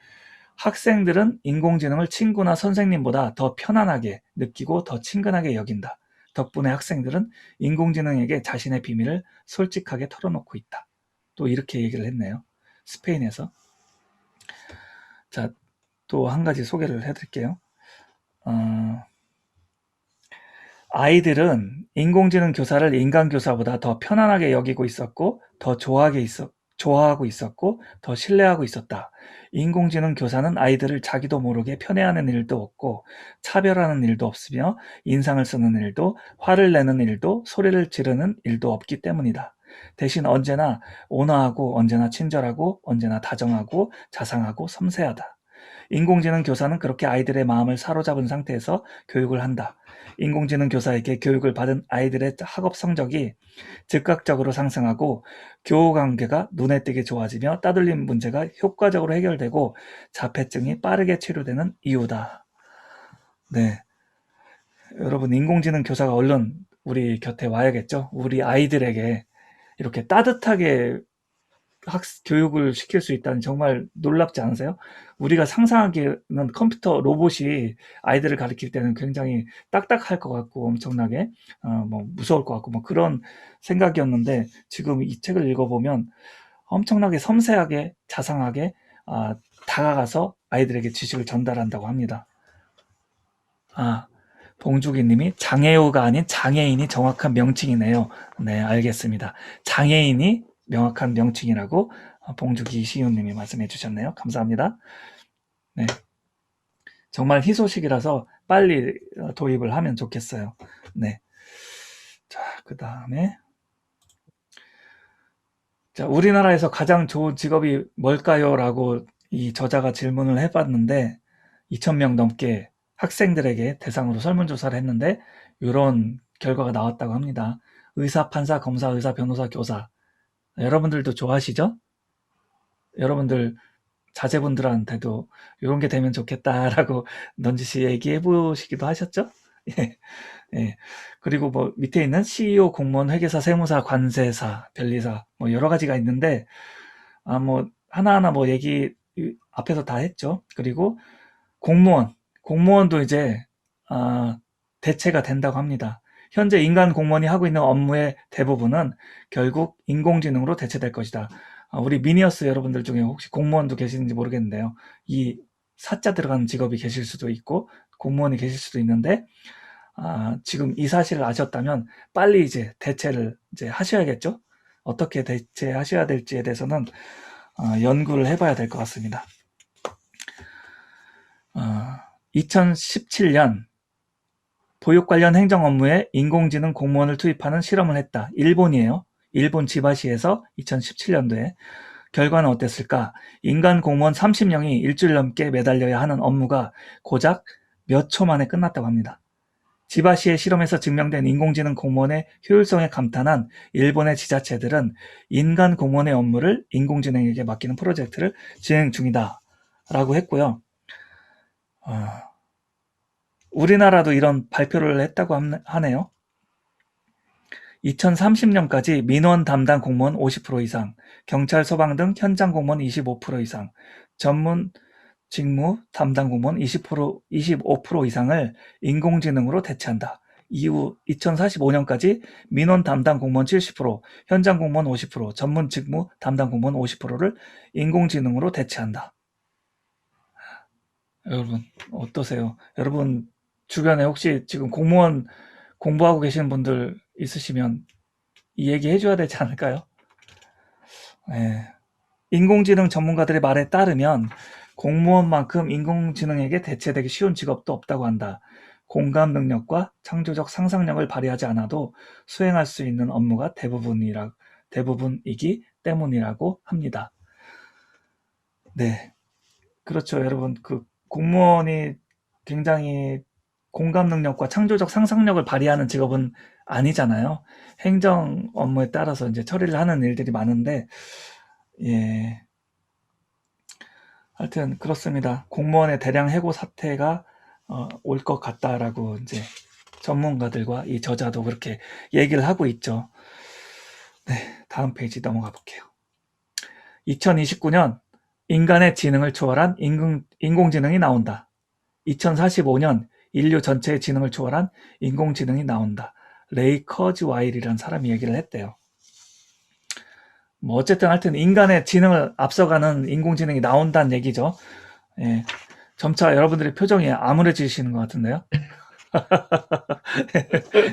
학생들은 인공지능을 친구나 선생님보다 더 편안하게 느끼고 더 친근하게 여긴다. 덕분에 학생들은 인공지능에게 자신의 비밀을 솔직하게 털어놓고 있다. 또 이렇게 얘기를 했네요. 스페인에서. 자, 또 한 가지 소개를 해드릴게요. 아이들은 인공지능 교사를 인간 교사보다 더 편안하게 여기고 있었고 더 좋아하고 있었고 더 신뢰하고 있었다. 인공지능 교사는 아이들을 자기도 모르게 편애하는 일도 없고 차별하는 일도 없으며 인상을 쓰는 일도 화를 내는 일도 소리를 지르는 일도 없기 때문이다. 대신 언제나 온화하고 언제나 친절하고 언제나 다정하고 자상하고 섬세하다. 인공지능 교사는 그렇게 아이들의 마음을 사로잡은 상태에서 교육을 한다. 인공지능 교사에게 교육을 받은 아이들의 학업 성적이 즉각적으로 상승하고 교우 관계가 눈에 띄게 좋아지며 따돌림 문제가 효과적으로 해결되고 자폐증이 빠르게 치료되는 이유다. 네, 여러분 인공지능 교사가 얼른 우리 곁에 와야겠죠. 우리 아이들에게 이렇게 따뜻하게 교육을 시킬 수 있다니 정말 놀랍지 않으세요? 우리가 상상하기에는 컴퓨터 로봇이 아이들을 가르칠 때는 굉장히 딱딱할 것 같고 엄청나게 뭐 무서울 것 같고 뭐 그런 생각이었는데 지금 이 책을 읽어보면 엄청나게 섬세하게 자상하게 다가가서 아이들에게 지식을 전달한다고 합니다. 봉주기 님이 장애우가 아닌 장애인이 정확한 명칭이네요. 네, 알겠습니다. 장애인이 명확한 명칭이라고 봉주기 시윤 님이 말씀해 주셨네요. 감사합니다. 네. 정말 희소식이라서 빨리 도입을 하면 좋겠어요. 네. 자, 그 다음에. 자, 우리나라에서 가장 좋은 직업이 뭘까요? 라고 이 저자가 질문을 해봤는데, 2,000명 넘게 학생들에게 대상으로 설문조사를 했는데 이런 결과가 나왔다고 합니다. 의사, 판사, 검사, 의사, 변호사, 교사. 여러분들도 좋아하시죠? 여러분들 자제분들한테도 이런 게 되면 좋겠다라고 넌지시 얘기해 보시기도 하셨죠? 예. 예. 그리고 뭐 밑에 있는 CEO, 공무원, 회계사, 세무사, 관세사, 변리사 뭐 여러 가지가 있는데 뭐 하나하나 뭐 얘기 앞에서 다 했죠. 그리고 공무원도 이제 대체가 된다고 합니다. 현재 인간 공무원이 하고 있는 업무의 대부분은 결국 인공지능으로 대체될 것이다. 우리 미니어스 여러분들 중에 혹시 공무원도 계시는지 모르겠는데요. 이 사자 들어가는 직업이 계실 수도 있고 공무원이 계실 수도 있는데 지금 이 사실을 아셨다면 빨리 이제 대체를 이제 하셔야겠죠. 어떻게 대체하셔야 될지에 대해서는 연구를 해봐야 될 것 같습니다. 2017년 보육 관련 행정 업무에 인공지능 공무원을 투입하는 실험을 했다. 일본이에요. 일본 지바시에서 2017년도에. 결과는 어땠을까? 인간 공무원 30명이 일주일 넘게 매달려야 하는 업무가 고작 몇 초 만에 끝났다고 합니다. 지바시의 실험에서 증명된 인공지능 공무원의 효율성에 감탄한 일본의 지자체들은 인간 공무원의 업무를 인공지능에게 맡기는 프로젝트를 진행 중이다 라고 했고요. 우리나라도 이런 발표를 했다고 하네요. 2030년까지 민원 담당 공무원 50% 이상, 경찰, 소방 등 현장 공무원 25% 이상, 전문 직무 담당 공무원 25% 이상을 인공지능으로 대체한다. 이후 2045년까지 민원 담당 공무원 70%, 현장 공무원 50%, 전문 직무 담당 공무원 50%를 인공지능으로 대체한다. 여러분 어떠세요? 여러분 주변에 혹시 지금 공무원 공부하고 계시는 분들 있으시면 이 얘기 해줘야 되지 않을까요? 네. 인공지능 전문가들의 말에 따르면 공무원만큼 인공지능에게 대체되기 쉬운 직업도 없다고 한다. 공감 능력과 창조적 상상력을 발휘하지 않아도 수행할 수 있는 업무가 대부분이기 때문이라고 합니다. 네, 그렇죠, 여러분. 그 공무원이 굉장히 공감 능력과 창조적 상상력을 발휘하는 직업은 아니잖아요. 행정 업무에 따라서 이제 처리를 하는 일들이 많은데, 예. 하여튼 그렇습니다. 공무원의 대량 해고 사태가 올 것 같다라고 이제 전문가들과 이 저자도 그렇게 얘기를 하고 있죠. 네, 다음 페이지 넘어가 볼게요. 2029년 인간의 지능을 초월한 인공지능이 나온다. 2045년 인류 전체의 지능을 초월한 인공지능이 나온다. 레이 커즈와일이라는 사람이 얘기를 했대요. 뭐 어쨌든 하여튼 인간의 지능을 앞서가는 인공지능이 나온다는 얘기죠. 예, 점차 여러분들의 표정이 암울해지시는 것 같은데요.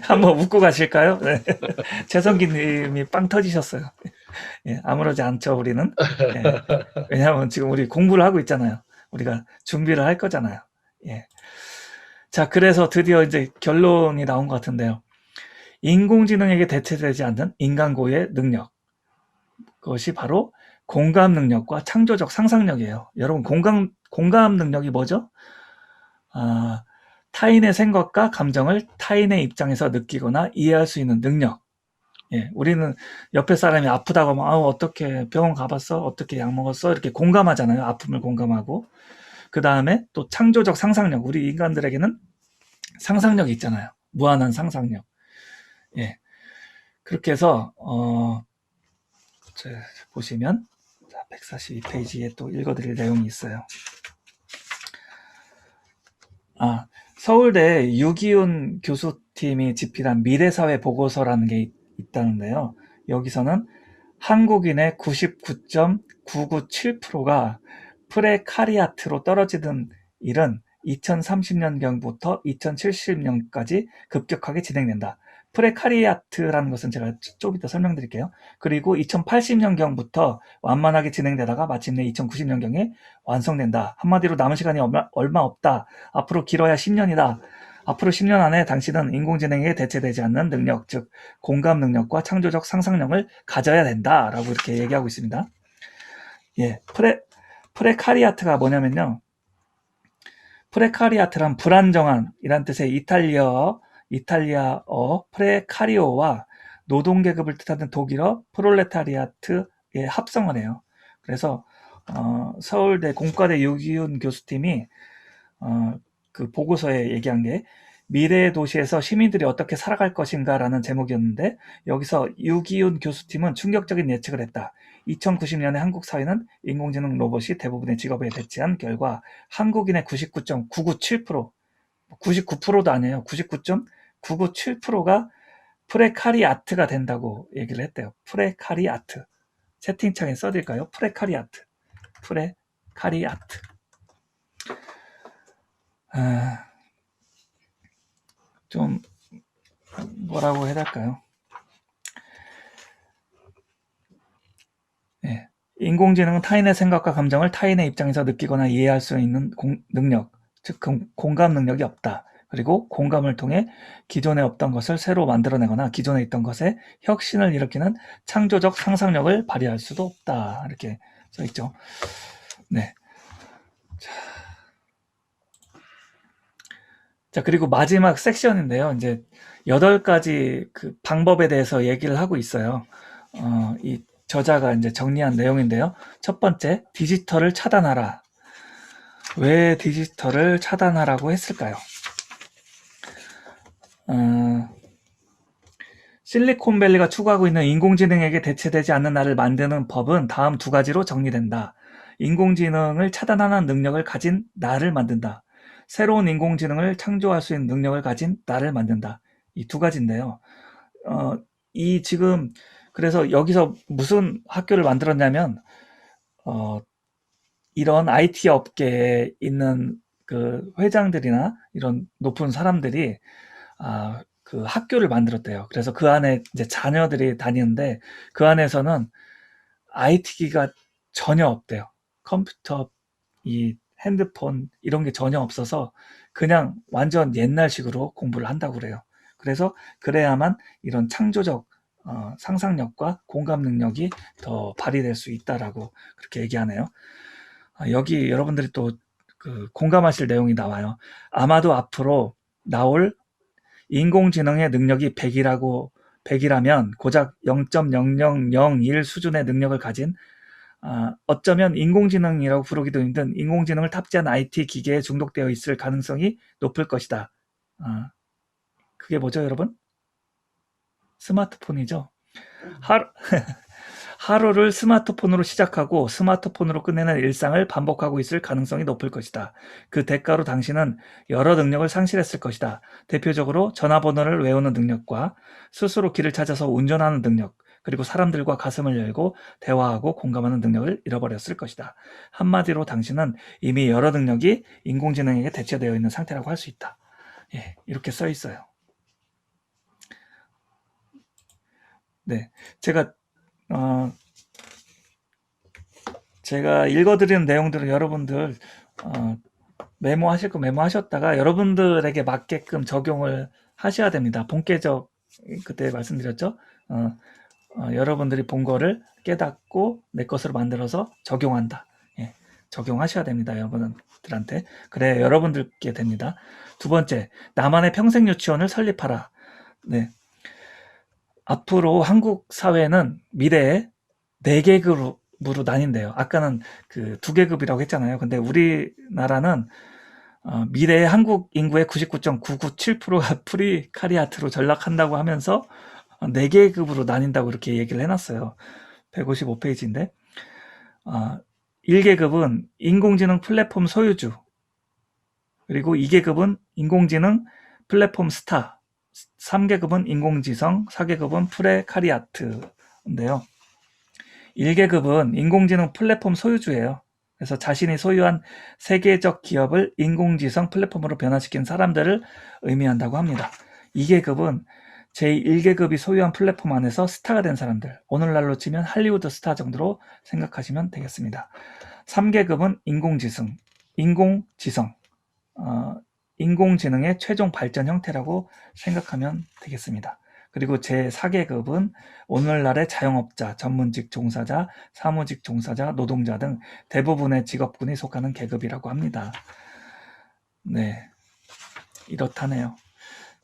한번 웃고 가실까요? 네. 재성기님이 빵 터지셨어요. 예, 아무렇지 않죠, 우리는. 예, 왜냐하면 지금 우리 공부를 하고 있잖아요. 우리가 준비를 할 거잖아요. 예. 자, 그래서 드디어 이제 결론이 나온 것 같은데요. 인공지능에게 대체되지 않는 인간 고유의 능력. 그것이 바로 공감 능력과 창조적 상상력이에요. 여러분, 공감 능력이 뭐죠? 타인의 생각과 감정을 타인의 입장에서 느끼거나 이해할 수 있는 능력. 예, 우리는 옆에 사람이 아프다고 하면 어떻게 병원 가봤어? 어떻게 약 먹었어? 이렇게 공감하잖아요. 아픔을 공감하고. 그 다음에 또 창조적 상상력. 우리 인간들에게는 상상력이 있잖아요. 무한한 상상력. 예, 그렇게 해서 보시면 142페이지에 또 읽어드릴 내용이 있어요. 서울대 유기훈 교수팀이 집필한 미래사회 보고서라는 게 있다는데요. 여기서는 한국인의 99.997%가 프레카리아트로 떨어지는 일은 2030년경부터 2070년까지 급격하게 진행된다. 프레카리아트라는 것은 제가 좀 이따 설명드릴게요. 그리고 2080년경부터 완만하게 진행되다가 마침내 2090년경에 완성된다. 한마디로 남은 시간이 얼마 없다. 앞으로 길어야 10년이다. 앞으로 10년 안에 당신은 인공지능에게 대체되지 않는 능력, 즉 공감 능력과 창조적 상상력을 가져야 된다라고 이렇게 얘기하고 있습니다. 예, 프레카리아트가 뭐냐면요. 프레카리아트란 불안정한 이란 뜻의 이탈리아어 프레카리오와 노동계급을 뜻하는 독일어 프롤레타리아트의 합성을 해요. 그래서 서울대 공과대 유기훈 교수팀이 그 보고서에 얘기한 게 미래의 도시에서 시민들이 어떻게 살아갈 것인가라는 제목이었는데, 여기서 유기훈 교수팀은 충격적인 예측을 했다. 2090년에 한국 사회는 인공지능 로봇이 대부분의 직업에 대체한 결과 한국인의 99.997%, 99%도 아니에요. 99.997%가 프레카리아트가 된다고 얘기를 했대요. 프레카리아트. 채팅창에 써드릴까요? 프레카리아트. 좀 뭐라고 해야 될까요? 예. 인공지능은 타인의 생각과 감정을 타인의 입장에서 느끼거나 이해할 수 있는 능력, 즉 공감 능력이 없다. 그리고 공감을 통해 기존에 없던 것을 새로 만들어내거나 기존에 있던 것에 혁신을 일으키는 창조적 상상력을 발휘할 수도 없다. 이렇게 써있죠. 네. 자, 그리고 마지막 섹션인데요. 이제 8가지 그 방법에 대해서 얘기를 하고 있어요. 이 저자가 이제 정리한 내용인데요. 첫 번째, 디지털을 차단하라. 왜 디지털을 차단하라고 했을까요? 실리콘밸리가 추구하고 있는 인공지능에게 대체되지 않는 나를 만드는 법은 다음 2가지로 정리된다. 인공지능을 차단하는 능력을 가진 나를 만든다. 새로운 인공지능을 창조할 수 있는 능력을 가진 나를 만든다. 이 2가지인데요. 지금 그래서 여기서 무슨 학교를 만들었냐면 이런 IT 업계에 있는 그 회장들이나 이런 높은 사람들이 그 학교를 만들었대요. 그래서 그 안에 이제 자녀들이 다니는데 그 안에서는 IT기가 전혀 없대요. 컴퓨터, 이 핸드폰 이런 게 전혀 없어서 그냥 완전 옛날식으로 공부를 한다고 그래요. 그래서 그래야만 이런 창조적 상상력과 공감 능력이 더 발휘될 수 있다라고 그렇게 얘기하네요. 여기 여러분들이 또 그 공감하실 내용이 나와요. 아마도 앞으로 나올 인공지능의 능력이 100이라면 고작 0.0001 수준의 능력을 가진 어쩌면 인공지능이라고 부르기도 힘든 인공지능을 탑재한 IT 기계에 중독되어 있을 가능성이 높을 것이다. 그게 뭐죠, 여러분? 스마트폰이죠. 하루를 스마트폰으로 시작하고 스마트폰으로 끝내는 일상을 반복하고 있을 가능성이 높을 것이다. 그 대가로 당신은 여러 능력을 상실했을 것이다. 대표적으로 전화번호를 외우는 능력과 스스로 길을 찾아서 운전하는 능력, 그리고 사람들과 가슴을 열고 대화하고 공감하는 능력을 잃어버렸을 것이다. 한마디로 당신은 이미 여러 능력이 인공지능에게 대체되어 있는 상태라고 할 수 있다. 예, 이렇게 써 있어요. 네, 제가 읽어드리는 내용들은 여러분들 메모하실 거 메모하셨다가 여러분들에게 맞게끔 적용을 하셔야 됩니다. 본계적 그때 말씀드렸죠. 여러분들이 본 거를 깨닫고 내 것으로 만들어서 적용한다. 예, 적용하셔야 됩니다. 여러분들한테. 그래 여러분들께 됩니다. 2번째, 나만의 평생 유치원을 설립하라. 네. 앞으로 한국 사회는 미래에 4계급으로 나뉜대요. 아까는 그 2계급이라고 했잖아요. 근데 우리나라는 미래의 한국 인구의 99.997%가 프리카리아트로 전락한다고 하면서 4계급으로 나뉜다고 이렇게 얘기를 해놨어요. 155페이지인데 1계급은 인공지능 플랫폼 소유주, 그리고 2계급은 인공지능 플랫폼 스타, 3계급은 인공지성, 4계급은 프레카리아트인데요. 1계급은 인공지능 플랫폼 소유주예요. 그래서 자신이 소유한 세계적 기업을 인공지성 플랫폼으로 변화시킨 사람들을 의미한다고 합니다. 2계급은 제1계급이 소유한 플랫폼 안에서 스타가 된 사람들, 오늘날로 치면 할리우드 스타 정도로 생각하시면 되겠습니다. 3계급은 인공지성, 인공지능의 최종 발전 형태라고 생각하면 되겠습니다. 그리고 제4계급은 오늘날의 자영업자, 전문직 종사자, 사무직 종사자, 노동자 등 대부분의 직업군이 속하는 계급이라고 합니다. 네, 이렇다네요.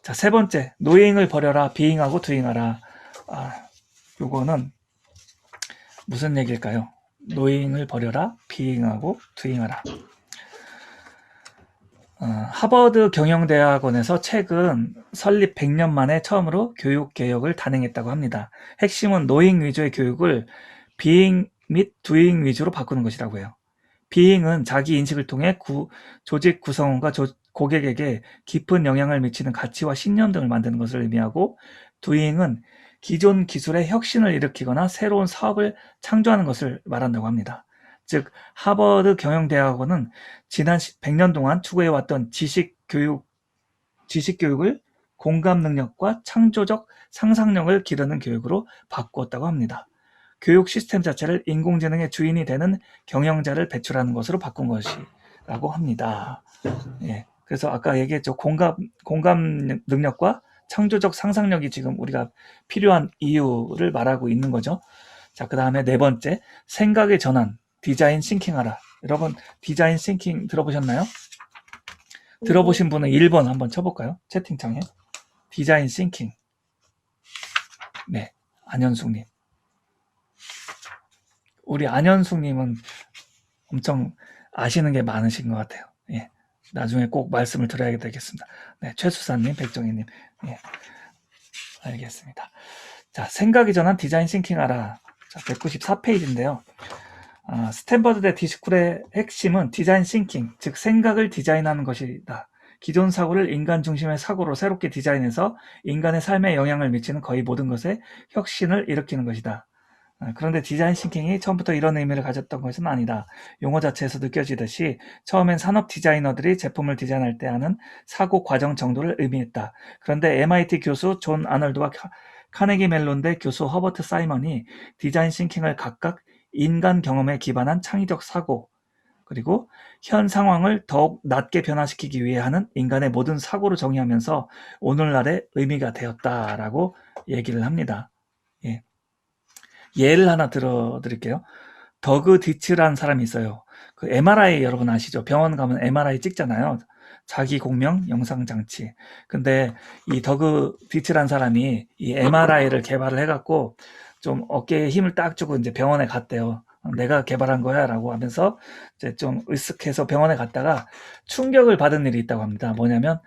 자, 세 번째, 노잉을 버려라, 비잉하고 두잉하라. 요거는 무슨 얘기일까요? 노잉을 버려라, 비잉하고 두잉하라. 하버드 경영대학원에서 최근 설립 100년 만에 처음으로 교육 개혁을 단행했다고 합니다. 핵심은 노잉 위주의 교육을 비잉 및 두잉 위주로 바꾸는 것이라고 해요. 비잉은 자기 인식을 통해 조직 구성원과 고객에게 깊은 영향을 미치는 가치와 신념 등을 만드는 것을 의미하고, 두잉은 기존 기술의 혁신을 일으키거나 새로운 사업을 창조하는 것을 말한다고 합니다. 즉, 하버드 경영대학원은 지난 100년 동안 추구해왔던 지식교육을 공감 능력과 창조적 상상력을 기르는 교육으로 바꾸었다고 합니다. 교육 시스템 자체를 인공지능의 주인이 되는 경영자를 배출하는 것으로 바꾼 것이라고 합니다. 예, 그래서 아까 얘기했죠. 공감 능력과 창조적 상상력이 지금 우리가 필요한 이유를 말하고 있는 거죠. 자, 그 다음에 네 번째, 생각의 전환, 디자인 싱킹하라. 여러분, 디자인 싱킹 들어보셨나요? 들어보신 분은 1번 한번 쳐볼까요? 채팅창에. 디자인 싱킹. 네, 안현숙님. 우리 안현숙님은 엄청 아시는 게 많으신 것 같아요. 예, 나중에 꼭 말씀을 드려야 되겠습니다. 네, 최수사님, 백정희님. 예, 알겠습니다. 자, 생각이 전환 디자인 싱킹하라. 자, 194페이지인데요. 스탠퍼드대 디스쿨의 핵심은 디자인 싱킹, 즉 생각을 디자인하는 것이다. 기존 사고를 인간 중심의 사고로 새롭게 디자인해서 인간의 삶에 영향을 미치는 거의 모든 것에 혁신을 일으키는 것이다. 그런데 디자인 싱킹이 처음부터 이런 의미를 가졌던 것은 아니다. 용어 자체에서 느껴지듯이 처음엔 산업 디자이너들이 제품을 디자인할 때 하는 사고 과정 정도를 의미했다. 그런데 MIT 교수 존 아놀드와 카네기 멜론대 교수 허버트 사이먼이 디자인 싱킹을 각각 인간 경험에 기반한 창의적 사고, 그리고 현 상황을 더욱 낮게 변화시키기 위해 하는 인간의 모든 사고로 정의하면서 오늘날의 의미가 되었다라고 얘기를 합니다. 예. 예를 하나 들어드릴게요. 더그 디츠라는 사람이 있어요. 그 MRI 여러분 아시죠? 병원 가면 MRI 찍잖아요. 자기 공명 영상 장치. 근데 이 더그 디츠라는 사람이 이 MRI를 개발을 해갖고 좀 어깨에 힘을 딱 주고 이제 병원에 갔대요. 내가 개발한 거야 라고 하면서 이제 좀 으쓱해서 병원에 갔다가 충격을 받은 일이 있다고 합니다. 뭐냐면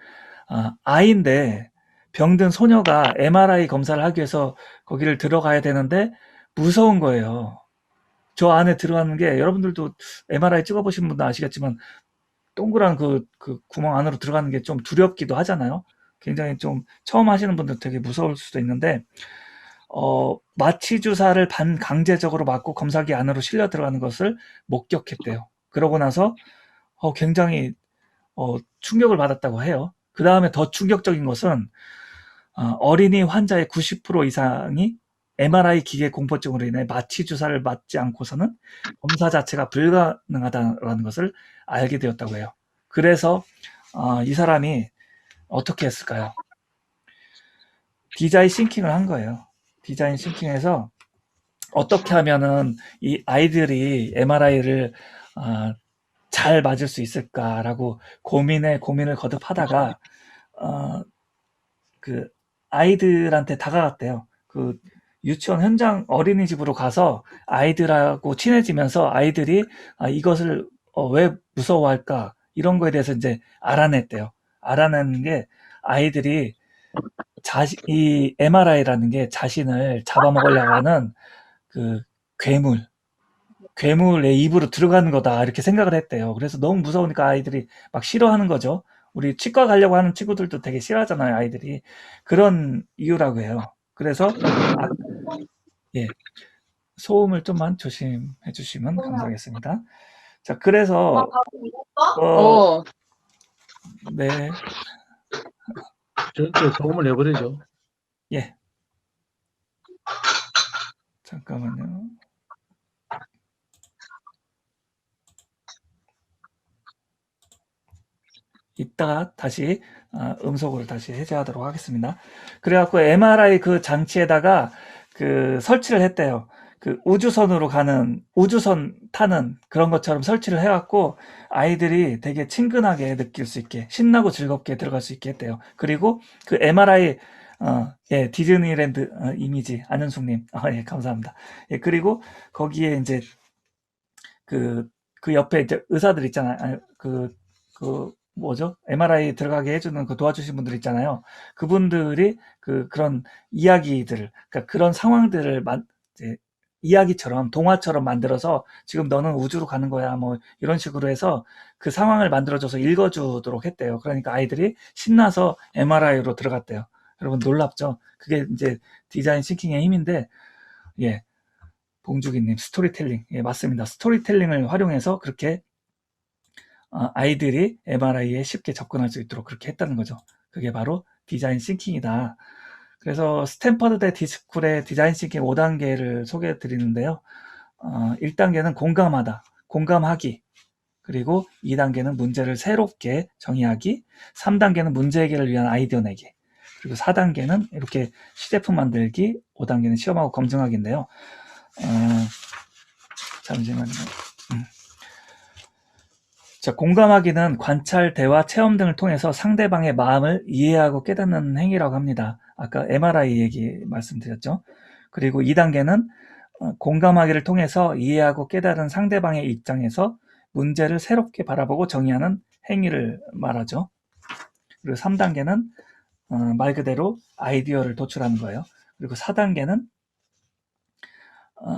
아이인데 병든 소녀가 MRI 검사를 하기 위해서 거기를 들어가야 되는데 무서운 거예요. 저 안에 들어가는 게, 여러분들도 MRI 찍어보신 분도 아시겠지만 동그란 그 구멍 안으로 들어가는 게 좀 두렵기도 하잖아요. 굉장히 좀 처음 하시는 분들 되게 무서울 수도 있는데 마취 주사를 반강제적으로 맞고 검사기 안으로 실려 들어가는 것을 목격했대요. 그러고 나서 굉장히 충격을 받았다고 해요. 그 다음에 더 충격적인 것은 어린이 환자의 90% 이상이 MRI 기계 공포증으로 인해 마취 주사를 맞지 않고서는 검사 자체가 불가능하다는 것을 알게 되었다고 해요. 그래서 이 사람이 어떻게 했을까요? 디자인 싱킹을 한 거예요. 디자인 싱킹해서 어떻게 하면은 이 아이들이 MRI를 잘 맞을 수 있을까라고 고민을 거듭하다가 그 아이들한테 다가갔대요. 그 유치원 현장 어린이집으로 가서 아이들하고 친해지면서 아이들이 이것을 왜 무서워할까 이런 거에 대해서 이제 알아냈대요. 알아내는 게 아이들이 이 MRI라는 게 자신을 잡아먹으려고 하는 그 괴물, 괴물의 입으로 들어가는 거다 이렇게 생각을 했대요. 그래서 너무 무서우니까 아이들이 막 싫어하는 거죠. 우리 치과 가려고 하는 친구들도 되게 싫어하잖아요, 아이들이. 그런 이유라고 해요. 그래서 예, 소음을 좀만 조심해 주시면 감사하겠습니다. 자, 그래서 어. 네, 저 소금을 내버리죠. 예, 잠깐만요. 이따가 다시 음속으로 다시 해제하도록 하겠습니다. 그래갖고 MRI 그 장치에다가 그 설치를 했대요. 그 우주선으로 가는 우주선 타는 그런 것처럼 설치를 해갖고 아이들이 되게 친근하게 느낄 수 있게 신나고 즐겁게 들어갈 수 있게 했대요. 그리고 그 MRI 예, 디즈니랜드 이미지 안현숙님 예, 감사합니다. 예, 그리고 거기에 이제 그 옆에 이제 의사들 있잖아요. 아니, 뭐죠? MRI 들어가게 해주는 그 도와주신 분들 있잖아요. 그분들이 그런 이야기들, 그러니까 그런 상황들을 이제 이야기처럼 동화처럼 만들어서 지금 너는 우주로 가는 거야, 뭐 이런 식으로 해서 그 상황을 만들어줘서 읽어주도록 했대요. 그러니까 아이들이 신나서 MRI로 들어갔대요. 여러분 놀랍죠? 그게 이제 디자인 싱킹의 힘인데, 예. 봉주기님 스토리텔링 예 맞습니다. 스토리텔링을 활용해서 그렇게 아이들이 MRI에 쉽게 접근할 수 있도록 그렇게 했다는 거죠. 그게 바로 디자인 싱킹이다. 그래서 스탠퍼드대 디스쿨의 디자인 싱킹 5단계를 소개해 드리는데요. 1단계는 공감하다, 공감하기. 그리고 2단계는 문제를 새롭게 정의하기. 3단계는 문제 해결을 위한 아이디어 내기. 그리고 4단계는 이렇게 시제품 만들기. 5단계는 시험하고 검증하기인데요. 잠시만요. 자, 공감하기는 관찰, 대화, 체험 등을 통해서 상대방의 마음을 이해하고 깨닫는 행위라고 합니다. 아까 MRI 얘기 말씀드렸죠. 그리고 2단계는 공감하기를 통해서 이해하고 깨달은 상대방의 입장에서 문제를 새롭게 바라보고 정의하는 행위를 말하죠. 그리고 3단계는 말 그대로 아이디어를 도출하는 거예요. 그리고 4단계는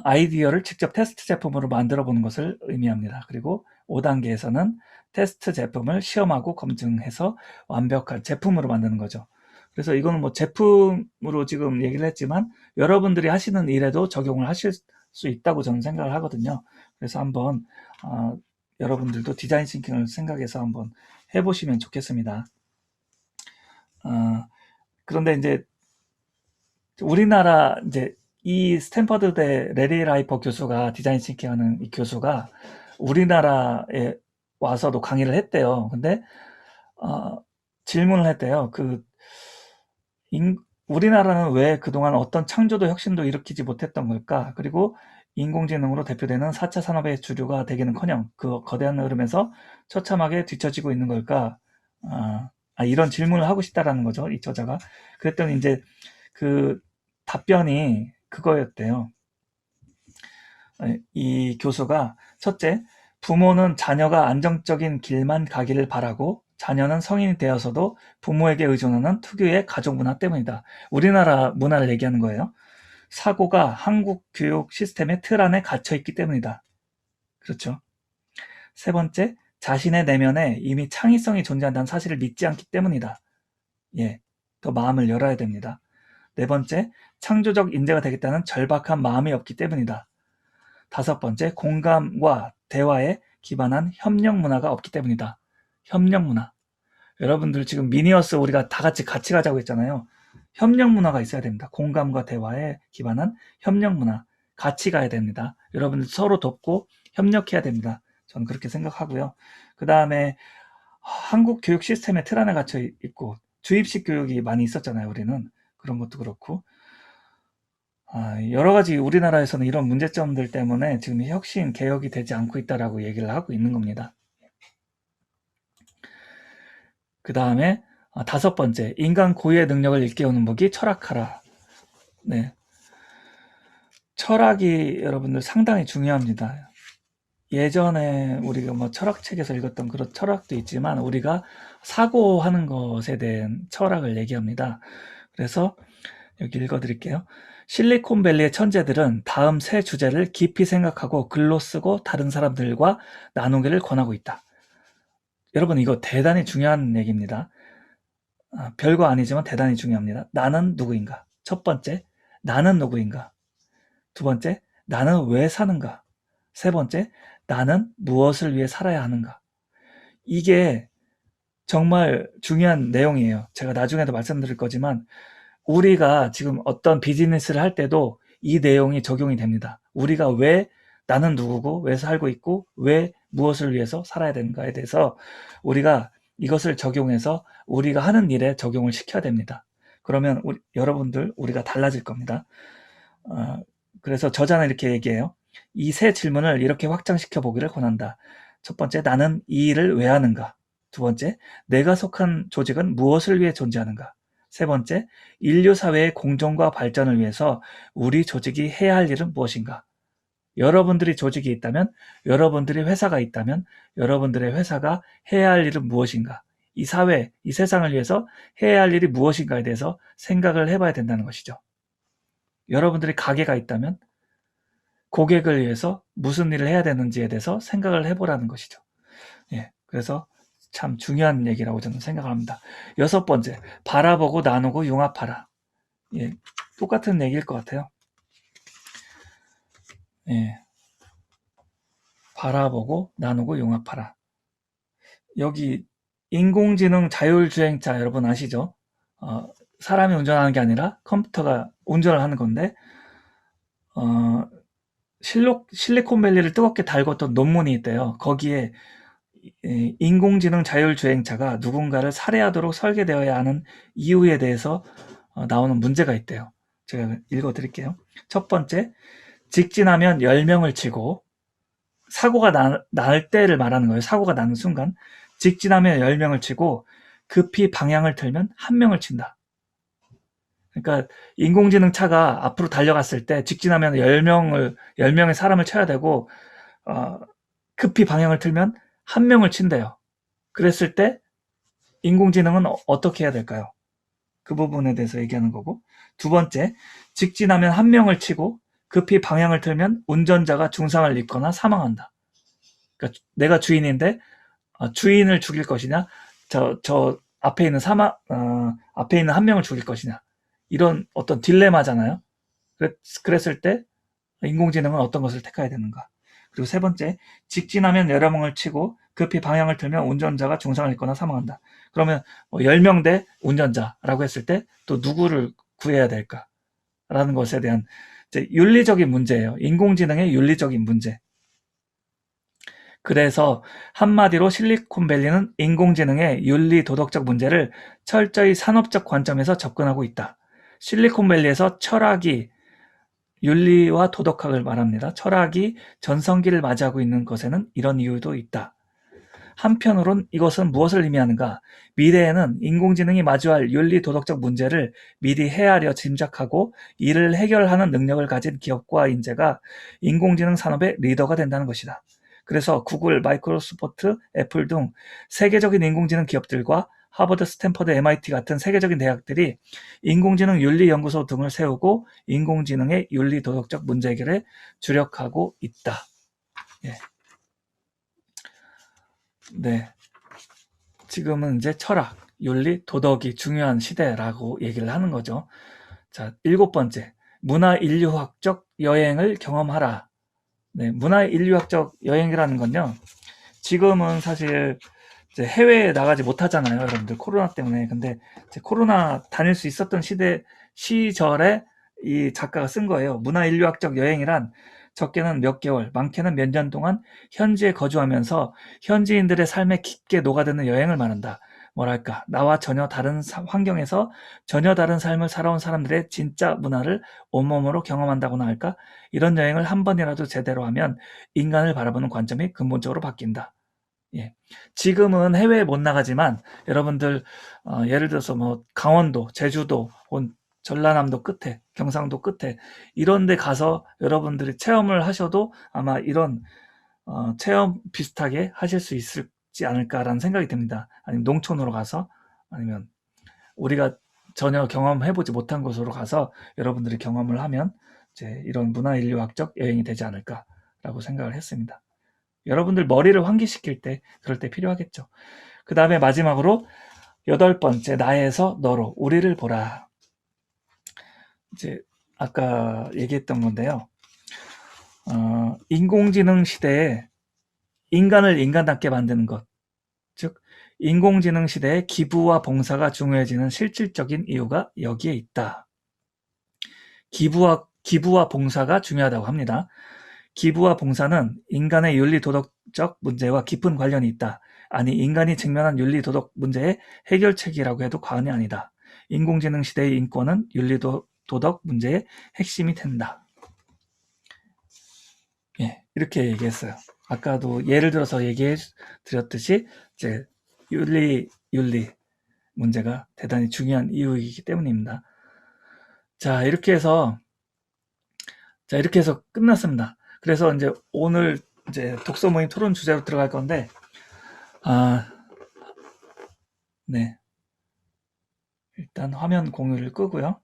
아이디어를 직접 테스트 제품으로 만들어 보는 것을 의미합니다. 그리고 5단계에서는 테스트 제품을 시험하고 검증해서 완벽한 제품으로 만드는 거죠. 그래서 이거는 뭐 제품으로 지금 얘기를 했지만 여러분들이 하시는 일에도 적용을 하실 수 있다고 저는 생각을 하거든요. 그래서 한번 여러분들도 디자인 싱킹을 생각해서 한번 해보시면 좋겠습니다. 그런데 이제 우리나라 이제 이 스탠퍼드대 레리 라이퍼 교수가 디자인 싱킹하는 이 교수가 우리나라에 와서도 강의를 했대요. 근데 질문을 했대요. 우리나라는 왜 그동안 어떤 창조도 혁신도 일으키지 못했던 걸까? 그리고 인공지능으로 대표되는 4차 산업의 주류가 되기는커녕 그 거대한 흐름에서 처참하게 뒤처지고 있는 걸까? 이런 질문을 하고 싶다라는 거죠. 이 저자가. 그랬더니 이제 그 답변이 그거였대요. 이 교수가 첫째, 부모는 자녀가 안정적인 길만 가기를 바라고 자녀는 성인이 되어서도 부모에게 의존하는 특유의 가족 문화 때문이다. 우리나라 문화를 얘기하는 거예요. 사고가 한국 교육 시스템의 틀 안에 갇혀 있기 때문이다. 그렇죠. 세 번째, 자신의 내면에 이미 창의성이 존재한다는 사실을 믿지 않기 때문이다. 예, 더 마음을 열어야 됩니다. 네 번째, 창조적 인재가 되겠다는 절박한 마음이 없기 때문이다. 다섯 번째, 공감과 대화에 기반한 협력 문화가 없기 때문이다. 협력 문화. 여러분들 지금 미니어스 우리가 다 같이 가자고 했잖아요. 협력 문화가 있어야 됩니다. 공감과 대화에 기반한 협력 문화. 같이 가야 됩니다. 여러분들 서로 돕고 협력해야 됩니다. 저는 그렇게 생각하고요. 그 다음에 한국 교육 시스템의 틀 안에 갇혀 있고 주입식 교육이 많이 있었잖아요. 우리는. 그런 것도 그렇고 여러 가지 우리나라에서는 이런 문제점들 때문에 지금 혁신, 개혁이 되지 않고 있다라고 얘기를 하고 있는 겁니다. 그 다음에 다섯 번째, 인간 고유의 능력을 일깨우는 법이 철학하라. 네, 철학이 여러분들 상당히 중요합니다. 예전에 우리가 뭐 철학책에서 읽었던 그런 철학도 있지만 우리가 사고하는 것에 대한 철학을 얘기합니다. 그래서 여기 읽어드릴게요. 실리콘밸리의 천재들은 다음 세 주제를 깊이 생각하고 글로 쓰고 다른 사람들과 나누기를 권하고 있다. 여러분, 이거 대단히 중요한 얘기입니다. 별거 아니지만 대단히 중요합니다. 나는 누구인가? 첫 번째, 나는 누구인가? 두 번째, 나는 왜 사는가? 세 번째, 나는 무엇을 위해 살아야 하는가? 이게 정말 중요한 내용이에요. 제가 나중에도 말씀드릴 거지만 우리가 지금 어떤 비즈니스를 할 때도 이 내용이 적용이 됩니다. 우리가 왜 나는 누구고 왜 살고 있고 왜 무엇을 위해서 살아야 되는가에 대해서 우리가 이것을 적용해서 우리가 하는 일에 적용을 시켜야 됩니다. 그러면 여러분들 우리가 달라질 겁니다. 그래서 저자는 이렇게 얘기해요. 이 세 질문을 이렇게 확장시켜 보기를 권한다. 첫 번째, 나는 이 일을 왜 하는가? 두 번째, 내가 속한 조직은 무엇을 위해 존재하는가? 세 번째, 인류 사회의 공존과 발전을 위해서 우리 조직이 해야 할 일은 무엇인가? 여러분들이 조직이 있다면, 여러분들이 회사가 있다면, 여러분들의 회사가 해야 할 일은 무엇인가? 이 사회, 이 세상을 위해서 해야 할 일이 무엇인가에 대해서 생각을 해봐야 된다는 것이죠. 여러분들이 가게가 있다면 고객을 위해서 무슨 일을 해야 되는지에 대해서 생각을 해보라는 것이죠. 예, 그래서 참 중요한 얘기라고 저는 생각을 합니다. 여섯 번째, 바라보고 나누고 융합하라. 예, 똑같은 얘기일 것 같아요. 예, 바라보고 나누고 융합하라. 여기 인공지능 자율주행차 여러분 아시죠? 사람이 운전하는 게 아니라 컴퓨터가 운전을 하는 건데 실리콘밸리를 뜨겁게 달궜던 논문이 있대요. 거기에 인공지능 자율주행차가 누군가를 살해하도록 설계되어야 하는 이유에 대해서 나오는 문제가 있대요. 제가 읽어드릴게요. 첫 번째, 직진하면 10명을 치고 사고가 날 때를 말하는 거예요. 사고가 나는 순간 직진하면 10명을 치고 급히 방향을 틀면 1명을 친다. 그러니까 인공지능 차가 앞으로 달려갔을 때 직진하면 10명의 사람을 쳐야 되고 급히 방향을 틀면 1명을 친대요. 그랬을 때 인공지능은 어떻게 해야 될까요? 그 부분에 대해서 얘기하는 거고, 두 번째, 직진하면 1명을 치고 급히 방향을 틀면 운전자가 중상을 입거나 사망한다. 그러니까 내가 주인인데 주인을 죽일 것이냐, 저 앞에 있는 앞에 있는 1명을 죽일 것이냐, 이런 어떤 딜레마잖아요. 그랬을 때 인공지능은 어떤 것을 택해야 되는가? 그리고 세 번째, 직진하면 여러 명을 치고 급히 방향을 틀면 운전자가 중상을 입거나 사망한다. 그러면 10명 대 운전자라고 했을 때 또 누구를 구해야 될까? 라는 것에 대한 윤리적인 문제예요. 인공지능의 윤리적인 문제. 그래서 한마디로 실리콘밸리는 인공지능의 윤리 도덕적 문제를 철저히 산업적 관점에서 접근하고 있다. 실리콘밸리에서 철학이 윤리와 도덕학을 말합니다. 철학이 전성기를 맞이하고 있는 것에는 이런 이유도 있다. 한편으론 이것은 무엇을 의미하는가? 미래에는 인공지능이 마주할 윤리 도덕적 문제를 미리 헤아려 짐작하고 이를 해결하는 능력을 가진 기업과 인재가 인공지능 산업의 리더가 된다는 것이다. 그래서 구글, 마이크로소프트, 애플 등 세계적인 인공지능 기업들과 하버드, 스탠퍼드, MIT 같은 세계적인 대학들이 인공지능 윤리연구소 등을 세우고 인공지능의 윤리 도덕적 문제 해결에 주력하고 있다. 예. 네. 지금은 이제 철학, 윤리, 도덕이 중요한 시대라고 얘기를 하는 거죠. 자, 7번째. 문화 인류학적 여행을 경험하라. 네, 문화 인류학적 여행이라는 건요. 지금은 사실 이제 해외에 나가지 못하잖아요, 여러분들. 코로나 때문에. 근데 이제 코로나 다닐 수 있었던 시절에 이 작가가 쓴 거예요. 문화 인류학적 여행이란 적게는 몇 개월, 많게는 몇 년 동안 현지에 거주하면서 현지인들의 삶에 깊게 녹아드는 여행을 말한다. 뭐랄까, 나와 전혀 다른 환경에서 전혀 다른 삶을 살아온 사람들의 진짜 문화를 온몸으로 경험한다고나 할까? 이런 여행을 한 번이라도 제대로 하면 인간을 바라보는 관점이 근본적으로 바뀐다. 예. 지금은 해외에 못 나가지만 여러분들 예를 들어서 뭐 강원도, 제주도, 전라남도 끝에, 경상도 끝에 이런 데 가서 여러분들이 체험을 하셔도 아마 이런 체험 비슷하게 하실 수 있지 않을까라는 생각이 듭니다. 아니면 농촌으로 가서, 아니면 우리가 전혀 경험해보지 못한 곳으로 가서 여러분들이 경험을 하면 이제 이런 문화인류학적 여행이 되지 않을까라고 생각을 했습니다. 여러분들 머리를 환기시킬 때 그럴 때 필요하겠죠. 그 다음에 마지막으로 8번째, 나에서 너로 우리를 보라. 이제 아까 얘기했던 건데요. 인공지능 시대에 인간을 인간답게 만드는 것, 즉 인공지능 시대에 기부와 봉사가 중요해지는 실질적인 이유가 여기에 있다. 기부와 봉사가 중요하다고 합니다. 기부와 봉사는 인간의 윤리도덕적 문제와 깊은 관련이 있다. 아니, 인간이 직면한 윤리도덕 문제의 해결책이라고 해도 과언이 아니다. 인공지능 시대의 인권은 윤리도덕 문제의 핵심이 된다. 예, 이렇게 얘기했어요. 아까도 예를 들어서 얘기해 드렸듯이 이제 윤리 문제가 대단히 중요한 이유이기 때문입니다. 자, 이렇게 해서 끝났습니다. 그래서 이제 오늘 이제 독서 모임 토론 주제로 들어갈 건데, 네. 일단 화면 공유를 끄고요.